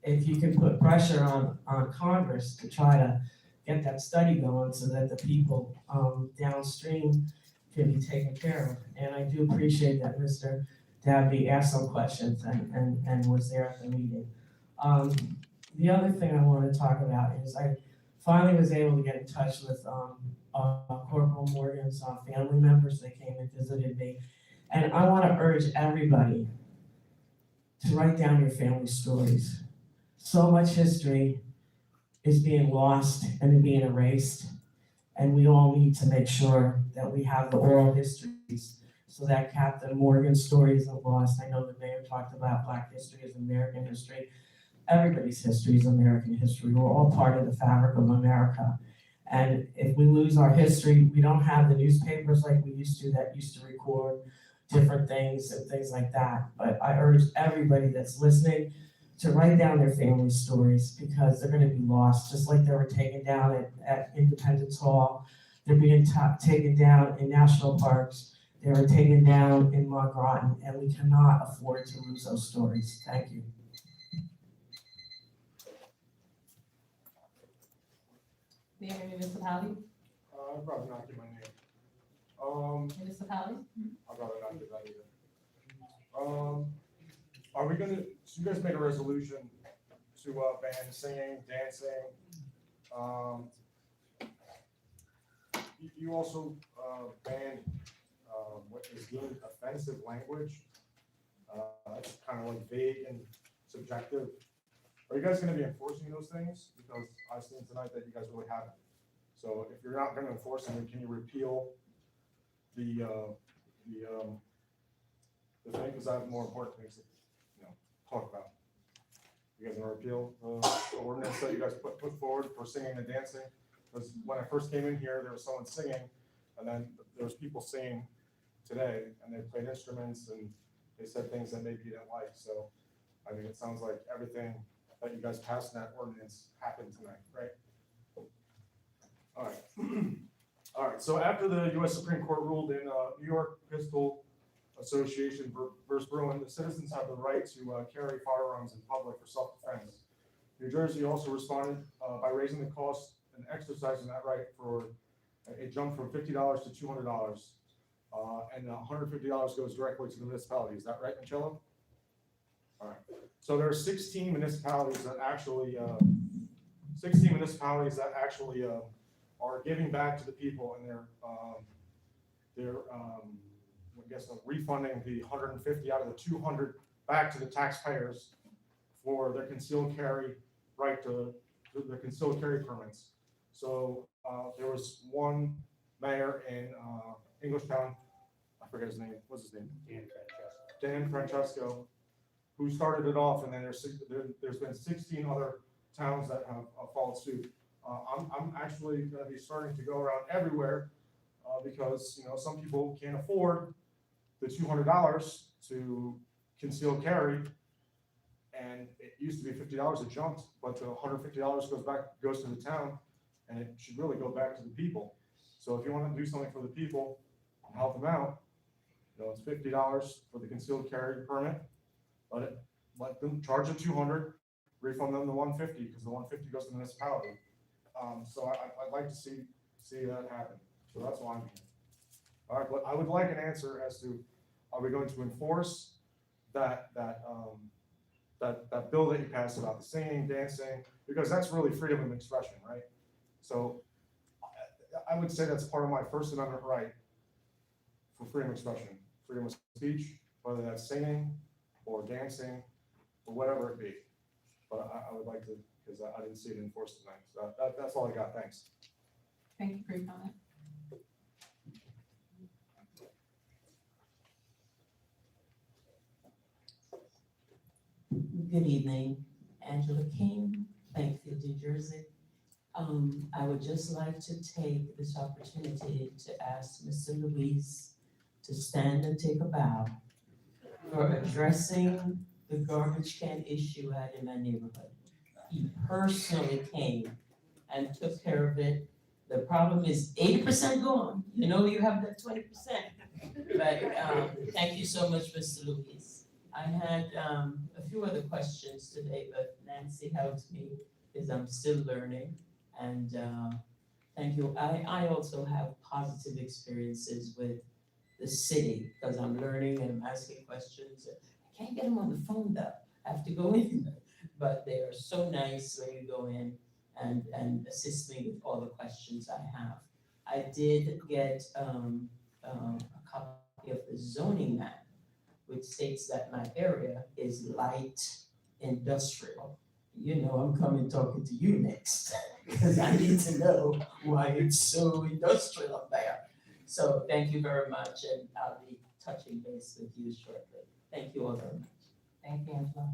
if you can put pressure on Congress to try to get that study going so that the people, downstream can be taken care of. And I do appreciate that Mr. Dabney asked some questions and was there at the meeting. The other thing I want to talk about is I finally was able to get in touch with Corporal Morgan's family members. They came and visited me. And I want to urge everybody to write down your family stories. So much history is being lost and being erased. And we all need to make sure that we have the oral histories so that Captain Morgan's story isn't lost. I know the mayor talked about Black history as American history. Everybody's history is American history. We're all part of the fabric of America. And if we lose our history, we don't have the newspapers like we used to that used to record different things and things like that. But I urge everybody that's listening to write down their family stories because they're going to be lost, just like they were taken down at Independence Hall. They're being taken down in national parks. They were taken down in Mont Groton, and we cannot afford to lose those stories. Thank you. Name and municipality? I'll probably not give my name. Municipality? I'll probably not give that either. Are we gonna, so you guys made a resolution to ban singing, dancing. You also banned what is deemed offensive language. It's kind of like vague and subjective. Are you guys gonna be enforcing those things? Because I've seen tonight that you guys really haven't. So if you're not gonna enforce them, can you repeal the thing? Because I have more important things to, talk about. You guys want to repeal the ordinance that you guys put forward for singing and dancing? Because when I first came in here, there was someone singing, and then there was people singing today, and they played instruments, and they said things that maybe you didn't like. So, I mean, it sounds like everything that you guys passed in that ordinance happened tonight, right? All right. All right. So after the U.S. Supreme Court ruled in New York Pistol Association versus Bruin, the citizens have the right to carry firearms in public for self-defense. New Jersey also responded by raising the cost and exercising that right for a jump from $50 to $200, and $150 goes directly to the municipality. Is that right, Michelle? All right. So there are 16 municipalities that actually are giving back to the people, and they're I guess refunding the 150 out of the 200 back to the taxpayers for their concealed carry right to their concealed carry permits. So there was one mayor in Englishtown, I forget his name. What's his name? Dan Francesco, who started it off, and then there's been 16 other towns that have followed suit. I'm actually going to be starting to go around everywhere because some people can't afford the $200 to conceal carry, and it used to be $50 a jump, but the $150 goes to the town, and it should really go back to the people. So if you want to do something for the people, help them out. It's $50 for the concealed carry permit. Let them charge them $200, refund them the $150 because the $150 goes to the municipality. So I'd like to see that happen. So that's why I'm here. All right, but I would like an answer as to, are we going to enforce that bill that you passed about the singing, dancing, because that's really freedom of expression, right? So I would say that's part of my First Amendment right for freedom of expression, freedom of speech, whether that's singing or dancing or whatever it be. But I would like to, because I didn't see it enforced tonight. So that's all I got. Thanks. Thank you for your comment. Good evening, Angela King, Plainfield, New Jersey. I would just like to take this opportunity to ask Mr. Luis to stand and take a bow for addressing the garbage can issue I had in my neighborhood. He personally came and took care of it. The problem is 80% gone. You have that 20%. But thank you so much, Mr. Luis. I had a few other questions today, but Nancy helped me because I'm still learning. And thank you. I also have positive experiences with the city because I'm learning and I'm asking questions. I can't get them on the phone though. I have to go in. But they are so nice when you go in and assist me with all the questions I have. I did get a copy of the zoning map, which states that my area is light industrial. You know, I'm coming talking to you next, because I need to know why it's so industrial up there. So thank you very much, and I'll be touching base with you shortly. Thank you all very much. Thank you, Angela.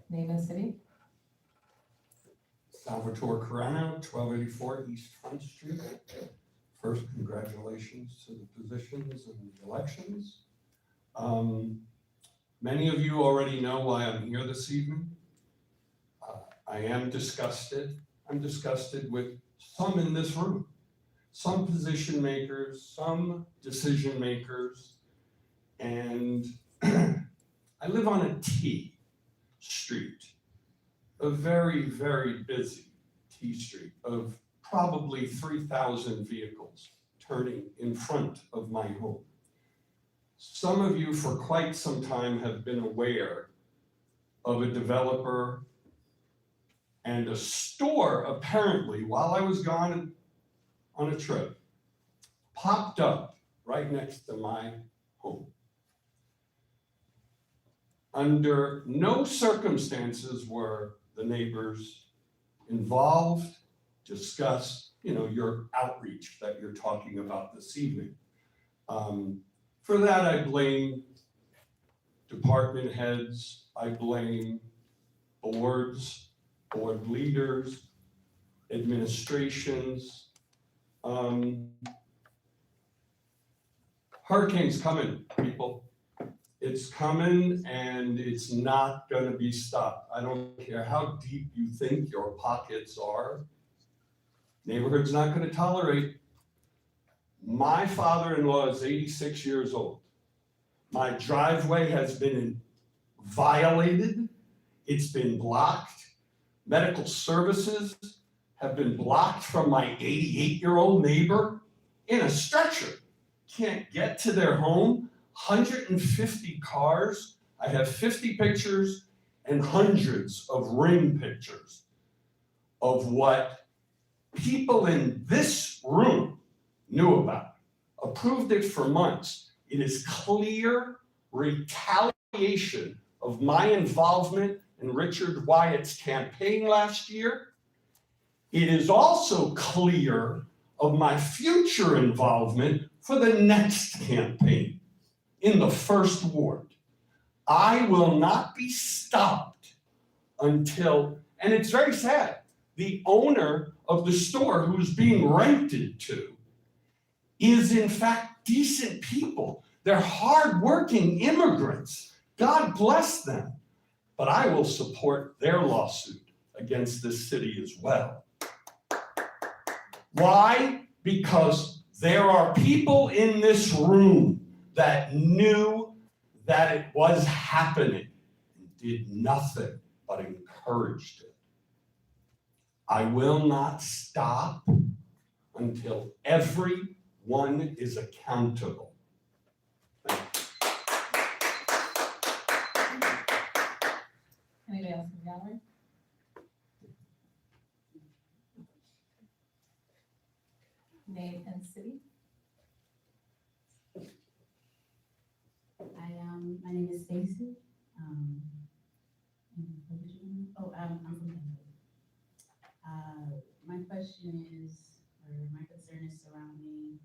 Name and city? Salvatore Carano, 1284 East Front Street. First, congratulations to the positions and the elections. Many of you already know why I'm here this evening. I am disgusted. I'm disgusted with some in this room, some position makers, some decision makers, and I live on a T street, a very, very busy T street of probably 3,000 vehicles turning in front of my home. Some of you for quite some time have been aware of a developer and a store, apparently, while I was gone on a trip, popped up right next to my home. Under no circumstances were the neighbors involved, discussed, your outreach that you're talking about this evening. For that, I blame department heads, I blame boards, board leaders, administrations. Hurricane's coming, people. It's coming and it's not gonna be stopped. I don't care how deep you think your pockets are. Neighborhood's not gonna tolerate. My father-in-law is 86 years old. My driveway has been violated. It's been blocked. Medical services have been blocked from my 88-year-old neighbor in a stretcher. Can't get to their home. 150 cars. I have 50 pictures and hundreds of ring pictures of what people in this room knew about, approved it for months. It is clear retaliation of my involvement in Richard Wyatt's campaign last year. It is also clear of my future involvement for the next campaign in the first ward. I will not be stopped until, and it's very sad, the owner of the store who's being rented to is in fact decent people. They're hardworking immigrants. God bless them. But I will support their lawsuit against this city as well. Why? Because there are people in this room that knew that it was happening and did nothing but encouraged it. I will not stop until everyone is accountable. Anybody else in the gallery? Name and city? My name is Stacy. I'm from Plainfield. My question is, or my concern is surrounding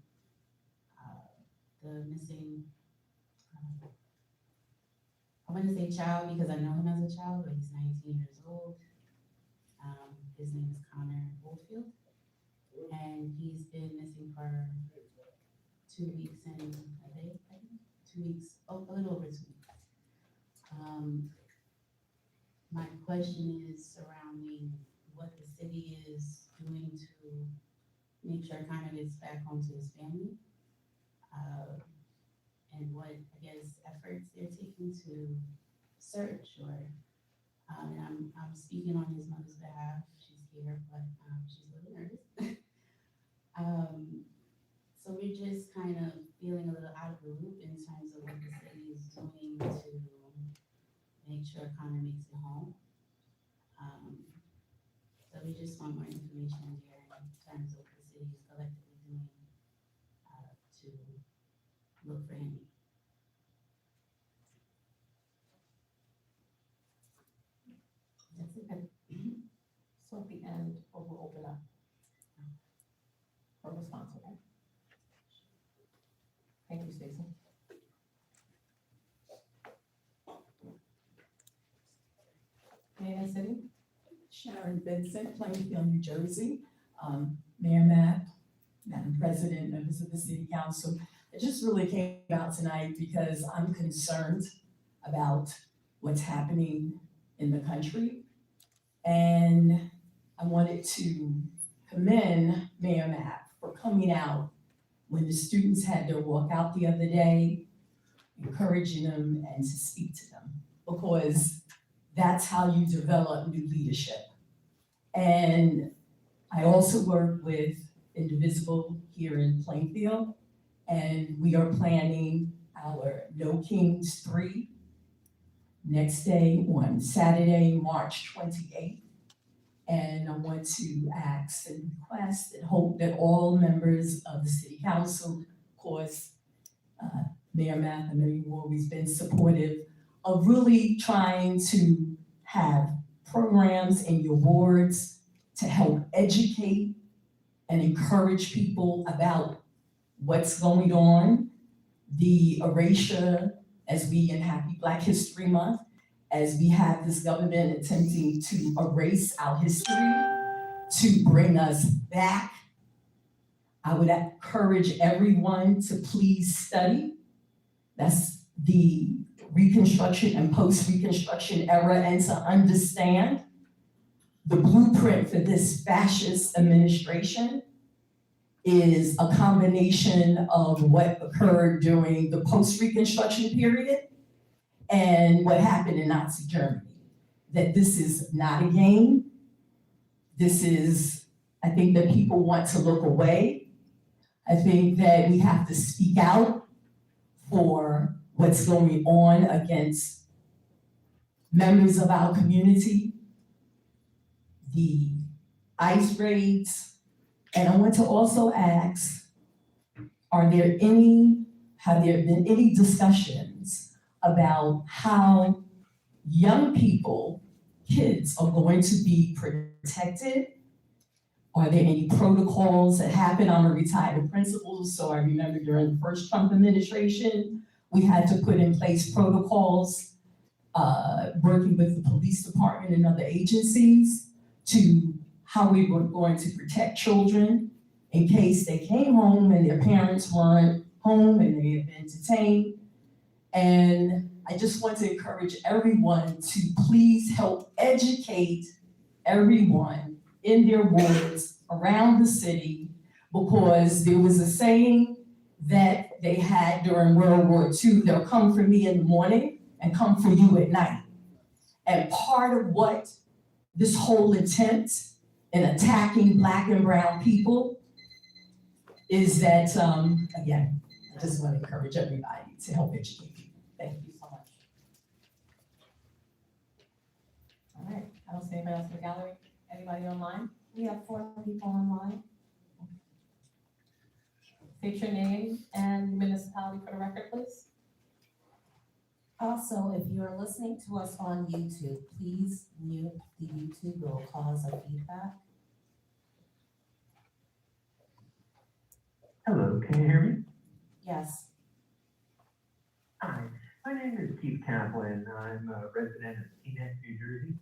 the missing, I want to say child because I know him as a child, but he's 19 years old. His name is Connor Oldfield, and he's been missing for 2 weeks and a day, I think. 2 weeks, a little over 2 weeks. My question is surrounding what the city is doing to make sure Connor gets back home to his family. and what, I guess, efforts they're taking to search or, and I'm speaking on his mother's behalf. She's here, but she's a little nervous. So we're just kind of feeling a little out of the loop in terms of what the city is doing to make sure Connor makes it home. So we just want more information here in terms of what the city is collectively doing to look for him. That's it. So at the end, we'll open up for response, okay? Thank you, Stacy. Mayor and City? Sharon Vincent, Plainfield, New Jersey. Mayor Matt, Madam President, members of the City Council. I just really came out tonight because I'm concerned about what's happening in the country. And I wanted to commend Mayor Matt for coming out when the students had their walkout the other day, encouraging them and to speak to them, because that's how you develop new leadership. And I also work with Indivisible here in Plainfield, and we are planning our No Kings 3 next day on Saturday, March 28th. And I want to ask and request and hope that all members of the City Council, of course, Mayor Math, I know you've always been supportive of really trying to have programs in your wards to help educate and encourage people about what's going on, the erasure, as we in Happy Black History Month, as we have this government attempting to erase our history, to bring us back. I would encourage everyone to please study. That's the Reconstruction and post-Reconstruction era, and to understand the blueprint for this fascist administration is a combination of what occurred during the post-Reconstruction period and what happened in Nazi Germany. That this is not a game. This is, I think that people want to look away. I think that we have to speak out for what's going on against members of our community, the ICE raids. And I want to also ask, have there been any discussions about how young people, kids, are going to be protected? Are there any protocols that happen? I'm a retired principal, so I remember during the first Trump administration, we had to put in place protocols, working with the police department and other agencies to how we were going to protect children in case they came home and their parents weren't home and they had been detained. And I just want to encourage everyone to please help educate everyone in their wards around the city, because there was a saying that they had during World War II, they'll come for me in the morning and come for you at night. And part of what this whole attempt in attacking Black and brown people is that, again, I just want to encourage everybody to help educate people. Thank you so much. All right, I don't see anybody else in the gallery. Anybody online? We have 4 people online. State your name and municipality for the record, please. Also, if you are listening to us on YouTube, please mute the YouTube. It will cause a feedback. Hello, can you hear me? Yes. Hi, my name is Keith Kaplan. I'm a resident of Teaneck, New Jersey.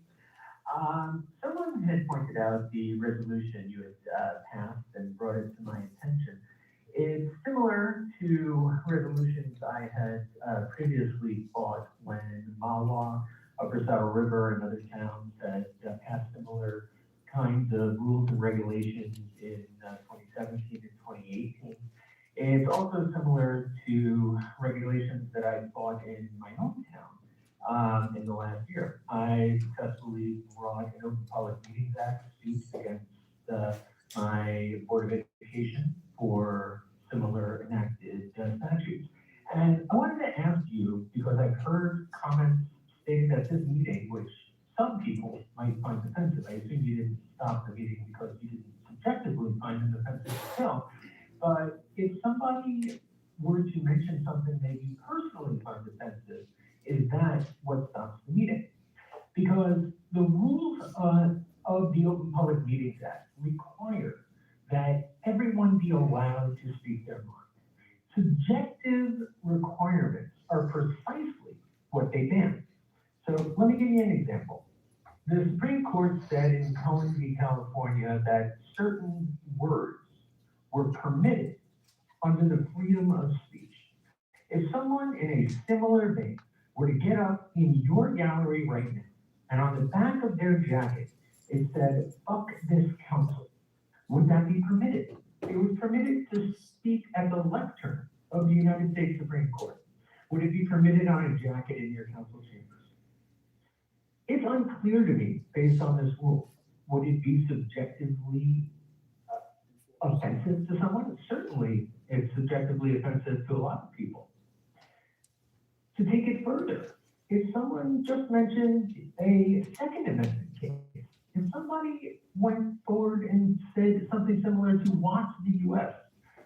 Someone had pointed out the resolution you had passed and brought it to my attention. It's similar to resolutions I had previously fought when Mawa, Upper Saddle River, and other towns had passed similar kinds of rules and regulations in 2017 and 2018. It's also similar in my hometown in the last year. I successfully brought an Open Public Meetings Act suit against my Board of Education for similar enacted statutes. And I wanted to ask you, because I've heard comments stated at this meeting, which some people might find offensive. I assume you didn't stop the meeting because you didn't subjectively find them offensive yourself. But if somebody were to mention something that you personally find offensive, is that what stops the meeting? Because the rules of the Open Public Meetings Act require that everyone be allowed to speak their mind. Subjective requirements are precisely what they ban. So let me give you an example. The Supreme Court said in Cohen v. California that certain words were permitted under the freedom of speech. If someone in a similar vein were to get up in your gallery right now, and on the back of their jacket, it said, "Fuck this council," would that be permitted? It was permitted to speak at the lectern of the United States Supreme Court. Would it be permitted on a jacket in your council chambers? It's unclear to me, based on this rule, would it be subjectively offensive to someone? Certainly, it's subjectively offensive to a lot of people. To take it further, if someone just mentioned a Second Amendment case, if somebody went forward and said something similar to "Watch the U.S.,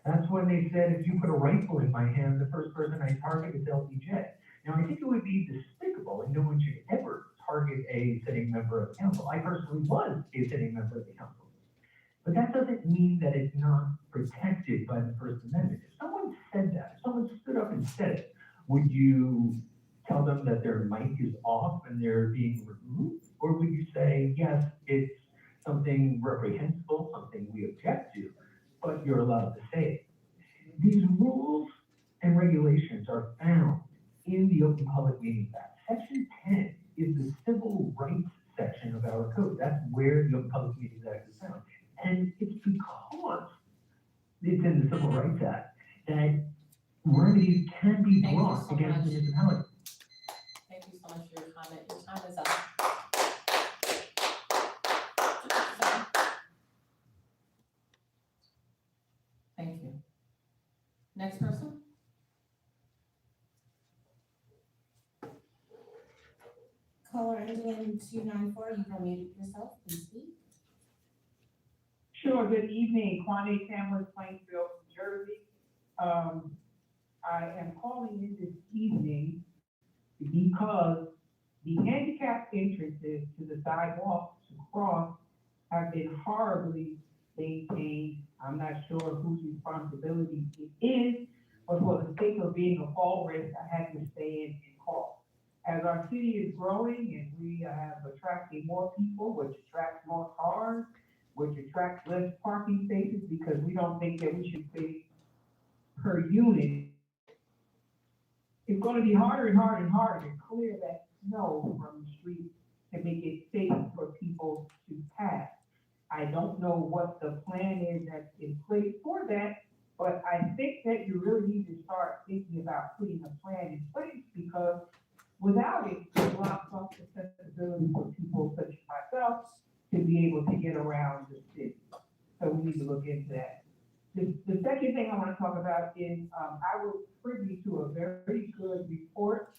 that's when they said, if you put a rifle in my hand, the first person I target is LBJ. Now, I think it would be despicable, and no one should ever target a sitting member of the council. I personally was a sitting member of the council. But that doesn't mean that it's not protected by the First Amendment. If someone said that, if someone stood up and said it, would you tell them that their mic is off and they're being removed? Or would you say, yes, it's something reprehensible, something we object to, but you're allowed to say it? These rules and regulations are found in the Open Public Meetings Act. Section 10 is the civil rights section of our code. That's where the Open Public Meetings Act is found. And it's because it's in the Civil Rights Act that remedies can be Thank you brought so against much. municipalities. Thank you so much for your comment. Your time is up. Thank you. Next person? Caller ending in 294, you can mute yourself, please speak. Sure, good evening, Kwame Tamlin, Plainfield, New Jersey. I am calling in this evening because the handicap entrances to the sidewalks to cross have been horribly maintained. I'm not sure whose responsibility it is, but for the sake of being a fall risk, I had to stay in and call. As our city is growing and we have attracting more people, which attracts more cars, which attracts less parking spaces, because we don't think that we should pay per unit. It's gonna be harder and harder and harder to clear that snow from the street to make it safe for people to pass. I don't know what the plan is that's in place for that, but I think that you really need to start thinking about putting a plan in place, because without it, it blocks off accessibility for people such as myself to be able to get around the city. So we need to look into that. The second thing I want to talk about is I was privy to a very good report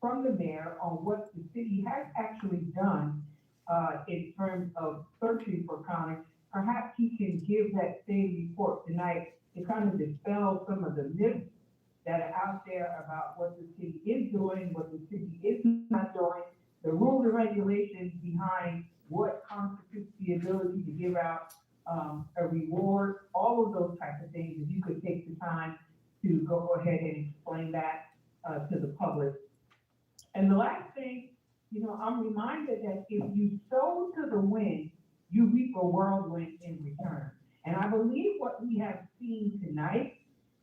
from the mayor on what the city has actually done in terms of searching for Connor. Perhaps he can give that same report tonight to kind of dispel some of the myths that are out there about what the city is doing, what the city is not doing, the rules and regulations behind what constitutes the ability to give out a reward, all of those types of things. If you could take the time to go ahead and explain that to the public. And the last thing, I'm reminded that if you sow to the wind, you reap a whirlwind in return. And I believe what we have seen tonight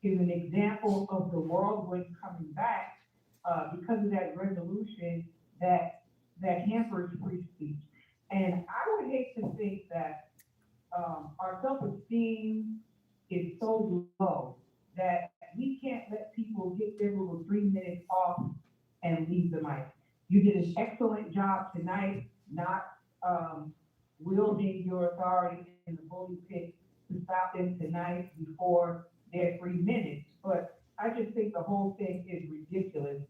is an example of the whirlwind coming back because of that resolution that hampers free speech. And I would hate to think that our self-esteem is so low that we can't let people get their little 3 minutes off and leave the mic. You did an excellent job tonight, not, wielding your authority in the bully pit to stop them tonight before their 3 minutes. But I just think the whole thing is ridiculous.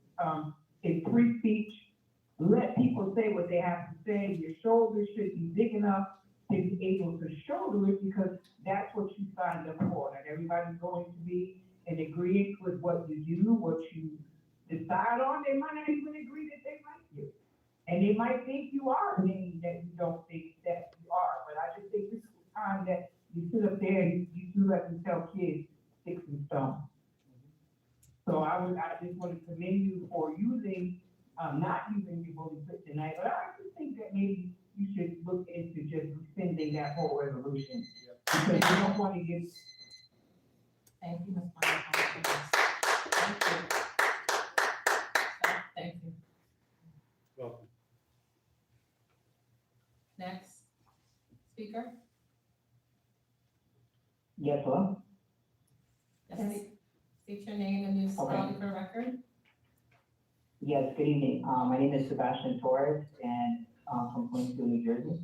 It's free speech. Let people say what they have to say. Your shoulders should be big enough to be able to shoulder it because that's what you signed up for. Not everybody's going to be in agreement with what you do, what you decide on. They might not even agree that they like you. And they might think you are a name that you don't think that you are. But I just think this is the time that you sit up there and you do let them tell kids sticks and stones. So I just want to commend you for not using your bully pit tonight, but I just think that maybe you should look into just rescinding that whole resolution. Because you don't want to get. Thank you, Ms. Monahan. Thank you. Thank you. Welcome. Next speaker? Yes, hello? Yes. State your name and municipality for the record. Yes, good evening. My name is Sebastian Torres and from Plainfield, New Jersey.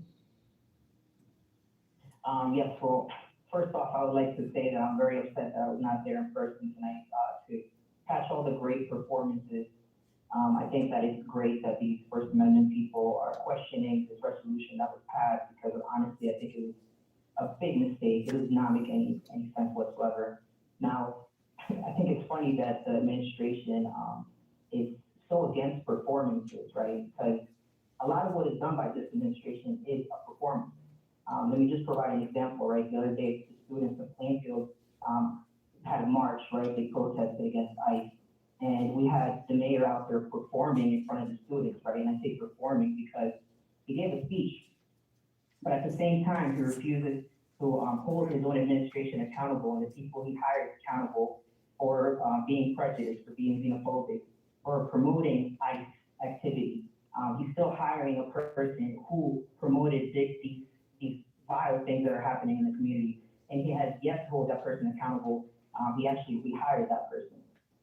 Yes, well, first off, I would like to say that I'm very upset that I was not there in person tonight to catch all the great performances. I think that it's great that these First Amendment people are questioning this resolution that was passed because honestly, I think it was a big mistake. It does not make any sense whatsoever. Now, I think it's funny that the administration is so against performances, right? Because a lot of what is done by this administration is a performance. Let me just provide an example, right? The other day, the students of Plainfield had a march, right? They protested against ICE. And we had the mayor out there performing in front of the students, right? And I say performing because he gave a speech, but at the same time, he refuses to hold his own administration accountable and the people he hired accountable for being prejudiced, for being xenophobic, for promoting ICE activity. He's still hiring a person who promoted these vile things that are happening in the community, and he has yet to hold that person accountable. He actually rehired that person.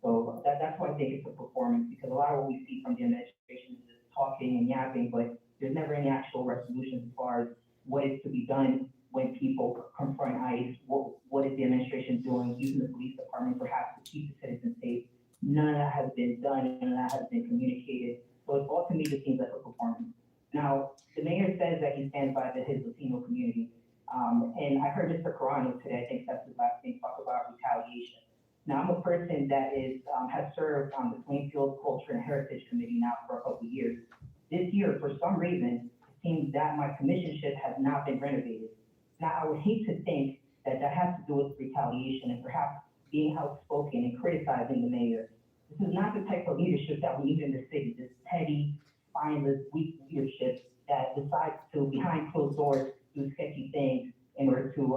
So that's why I think it's a performance, because a lot of what we see from the administration is just talking and yapping, but there's never any actual resolution as far as what is to be done when people confront ICE. What is the administration doing, using the police department perhaps to keep the citizens safe? None of that has been done, none of that has been communicated. So it all to me just seems like a performance. Now, the mayor says that he stands by his Latino community. And I heard Mr. Carano today, I think that's his last thing, talk about retaliation. Now, I'm a person that has served on the Plainfield Culture and Heritage Committee now for a couple of years. This year, for some reason, it seems that my commissionship has not been renovated. Now, I would hate to think that that has to do with retaliation and perhaps being outspoken and criticizing the mayor. This is not the type of leadership that we need in the city, this petty, spineless, weak leadership that decides to, behind closed doors, do sketchy things in order to,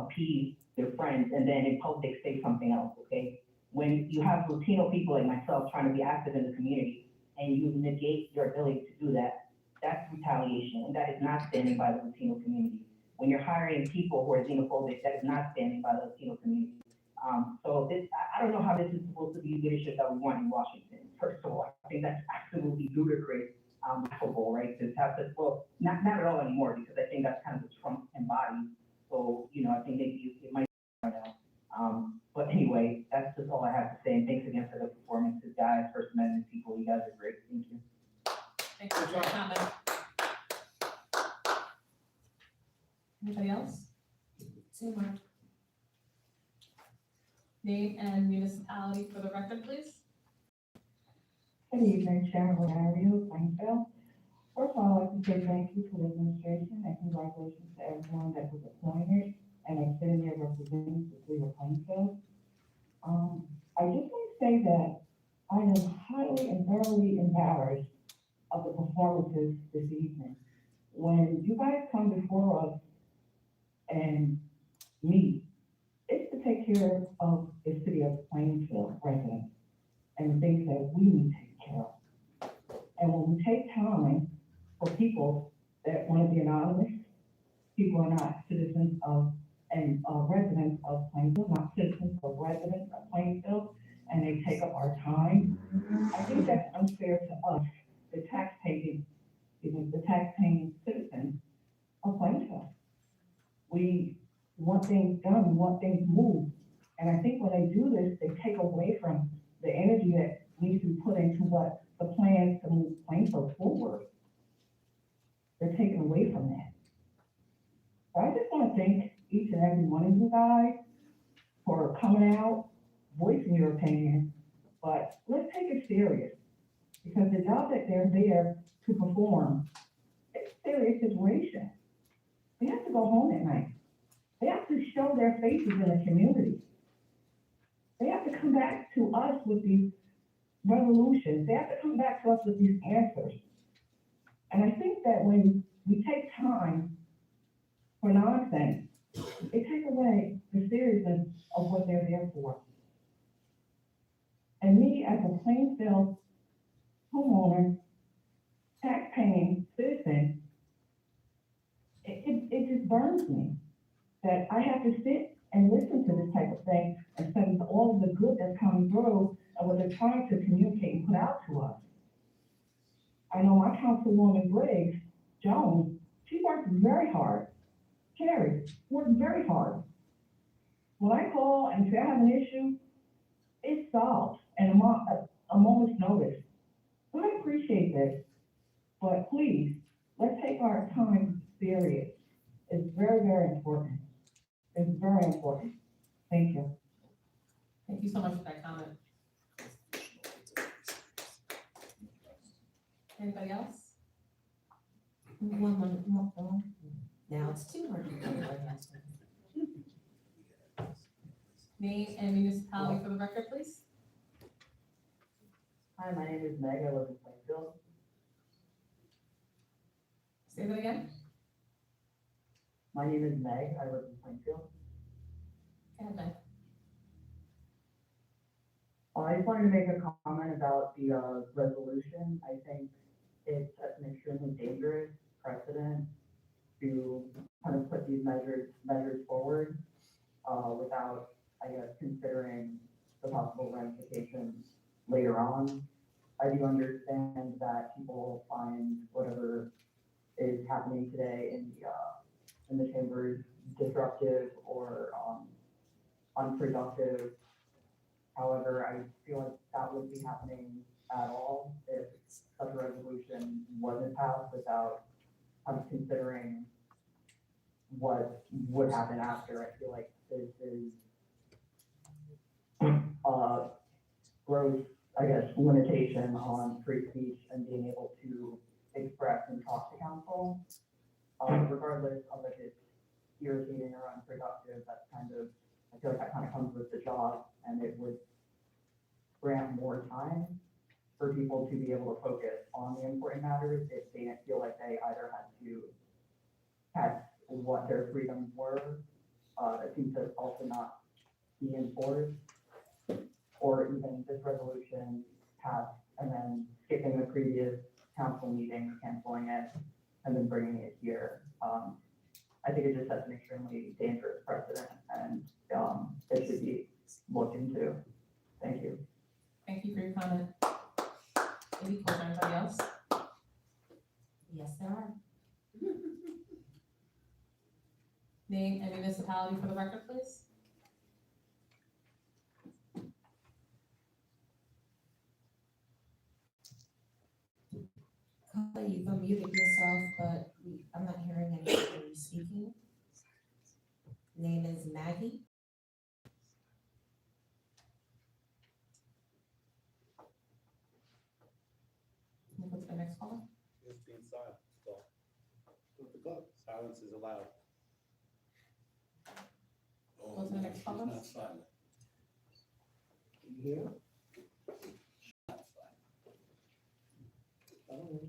appease their friends, and then in public say something else, okay? When you have Latino people like myself trying to be active in the community and you negate your ability to do that, that's retaliation, and that is not standing by the Latino community. When you're hiring people who are xenophobic, that is not standing by the Latino community. So this, I don't know how this is supposed to be leadership that we want in Washington. First of all, I think that's absolutely ludicrous, laughable, right? To have to, well, not at all anymore, because I think that's kind of what Trump embodies. So, I think maybe it might be right now. But anyway, that's just all I have to say. And thanks again for the performances, guys, First Amendment people. You guys are great. Thank you. Thank you for your comment. Anybody else? Two more. Name and municipality for the record, please. Good evening, Sharon Valerio, Plainfield. First of all, I'd like to say thank you to the administration and congratulations to everyone that was appointed and are sitting there representing the city of Plainfield. I just want to say that I am highly and thoroughly embarrassed of the performances this evening. When you guys come before us and meet, it's to take care of the city of Plainfield residents and the things that we need to take care of. And when we take time for people that want to be anonymous, people are not citizens of and residents of Plainfield, not citizens, but residents of Plainfield, and they take up our time. I think that's unfair to us, the taxpaying citizens of Plainfield. We want things done, we want things moved. And I think when they do this, they take away from the energy that needs to be put into what the plans to move Plainfield forward. They're taken away from that. So I just want to thank each and every one of you guys for coming out, voicing your opinion, but let's take it serious, because the job that they're there to perform, it's a serious situation. They have to go home at night. They have to show their faces in the community. They have to come back to us with these resolutions. They have to come back to us with these answers. And I think that when we take time for nonsense, it takes away the seriousness of what they're there for. And me, as a Plainfield homeowner, tax-paying citizen, it just burns me that I have to sit and listen to this type of thing instead of all of the good that's coming through and what they're trying to communicate and put out to us. I know my Councilwoman Briggs Jones, she works very hard. Carrie works very hard. When I call and say I have an issue, it's solved in a moment's notice. So I appreciate this, but please, let's take our time serious. It's very, very important. It's very important. Thank you. Thank you so much for that comment. Anybody else? One. Now it's 200. Name and municipality for the record, please. Hi, my name is Meg. I live in Plainfield. Say that again. My name is Meg. I live in Plainfield. Go ahead, Meg. I just wanted to make a comment about the resolution. I think it sets an extremely dangerous precedent to kind of put these measures forward without, I guess, considering the possible ramifications later on. I do understand that people find whatever is happening today in the chambers disruptive or unproductive. However, I feel like that wouldn't be happening at all if such a resolution wasn't passed without considering what would happen after. I feel like this is gross, I guess, limitation on free speech and being able to express and talk to council. Regardless of if it's irritating or unproductive, that's I feel like that kind of comes with the job, and it would grant more time for people to be able to focus on the important matters if they didn't feel like they either had to test what their freedoms were, that seems to also not be enforced, or even this resolution passed and then skipping the previous council meeting, canceling it, and then bringing it here. I think it just sets an extremely dangerous precedent, and it should be looked into. Thank you. Thank you for your comment. Any questions, anybody else? Yes, there are. Name and municipality for the record, please. Carla, you've unmuted yourself, but I'm not hearing anybody speaking. Name is Maggie. Can we go to the next caller? It's being silent, so. With the clock, silence is allowed. Go to the next caller. Not silent. Yeah.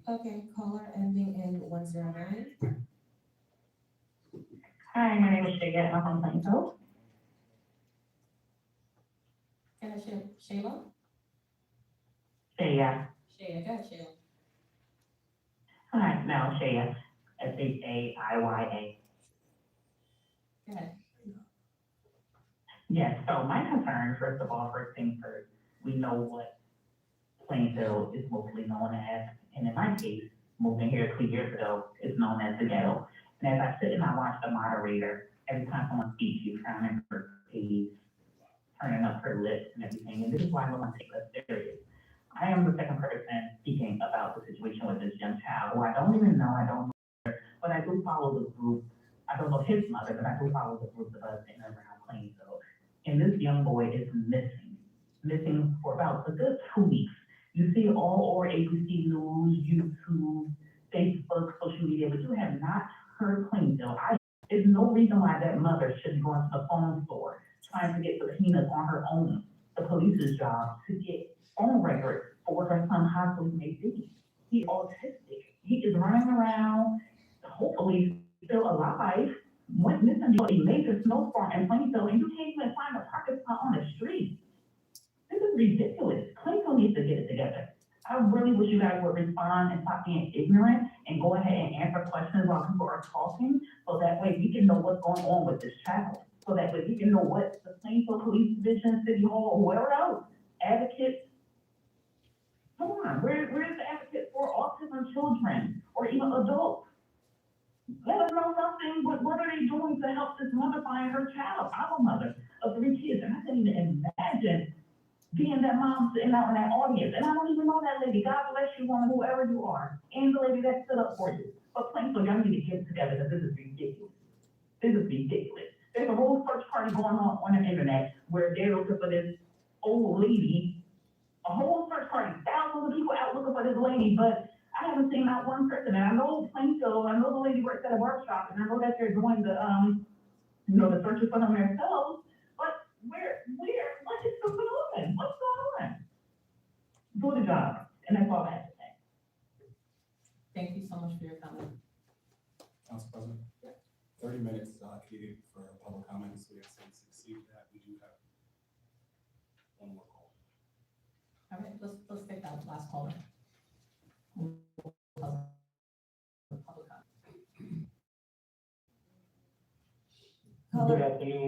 Okay, caller ending in 109. Hi, my name is Shaya. I'm from Plainfield. Can I share Shayla? Shaya. Shaya, go ahead, Shayla. Hi, Shaya. SHAIYA. Go ahead. Yes, so my concern, first of all, first things first, we know what Plainfield is mostly known as, and in my case, moving here 2 years ago, is known as the ghetto. And as I sit and I watch the moderator, every time someone speaks, you frowning her face, turning up her lips and everything, and this is why no one takes us serious. I am the second person speaking about the situation with this young child, who I don't even know, I don't know her, but I do follow the group. I don't know his mother, but I do follow the group of us in and around Plainfield. And this young boy is missing for about a good 2 weeks. You see all over ABC News, YouTube, Facebook, social media, but you have not heard Plainfield. There's no reason why that mother should go into the phone store trying to get subpoenas on her own, the police's job, to get phone records for what her son possibly may be. He's autistic. He is running around, hopefully still alive, went missing for a major snowstorm in Plainfield, and you can't even find a parking spot on the street. This is ridiculous. Plainfield needs to get it together. I really wish you guys would respond and stop being ignorant and go ahead and answer questions while people are talking, so that way we can know what's going on with this child. So that way we can know what the Plainfield Police Division, City Hall, or whoever else, advocates. Come on, where's the advocate for autism children or even adults? Let us know something. What are they doing to help this mother find her child? I'm a mother of 3 kids, and I couldn't even imagine being that mom sitting out in that audience. And I don't even know that lady. God bless you, woman, whoever you are, and the lady that stood up for you. But Plainfield, y'all need to get it together, because this is ridiculous. This is ridiculous. There's a whole search party going on the internet where they're looking for this old lady. A whole search party, thousands of people out looking for this lady, but I haven't seen not one person. And I know Plainfield, I know the lady works at a workshop, and I know that they're doing the, the searches for them themselves. But what is going on? What's going on? Do the job, and that's all I have to say. Thank you so much for your comment. Council President? 30 minutes allocated for public comments. We have since exceeded that. We do have one more call. All right, let's take that last caller. Public comment. Caller, Good afternoon.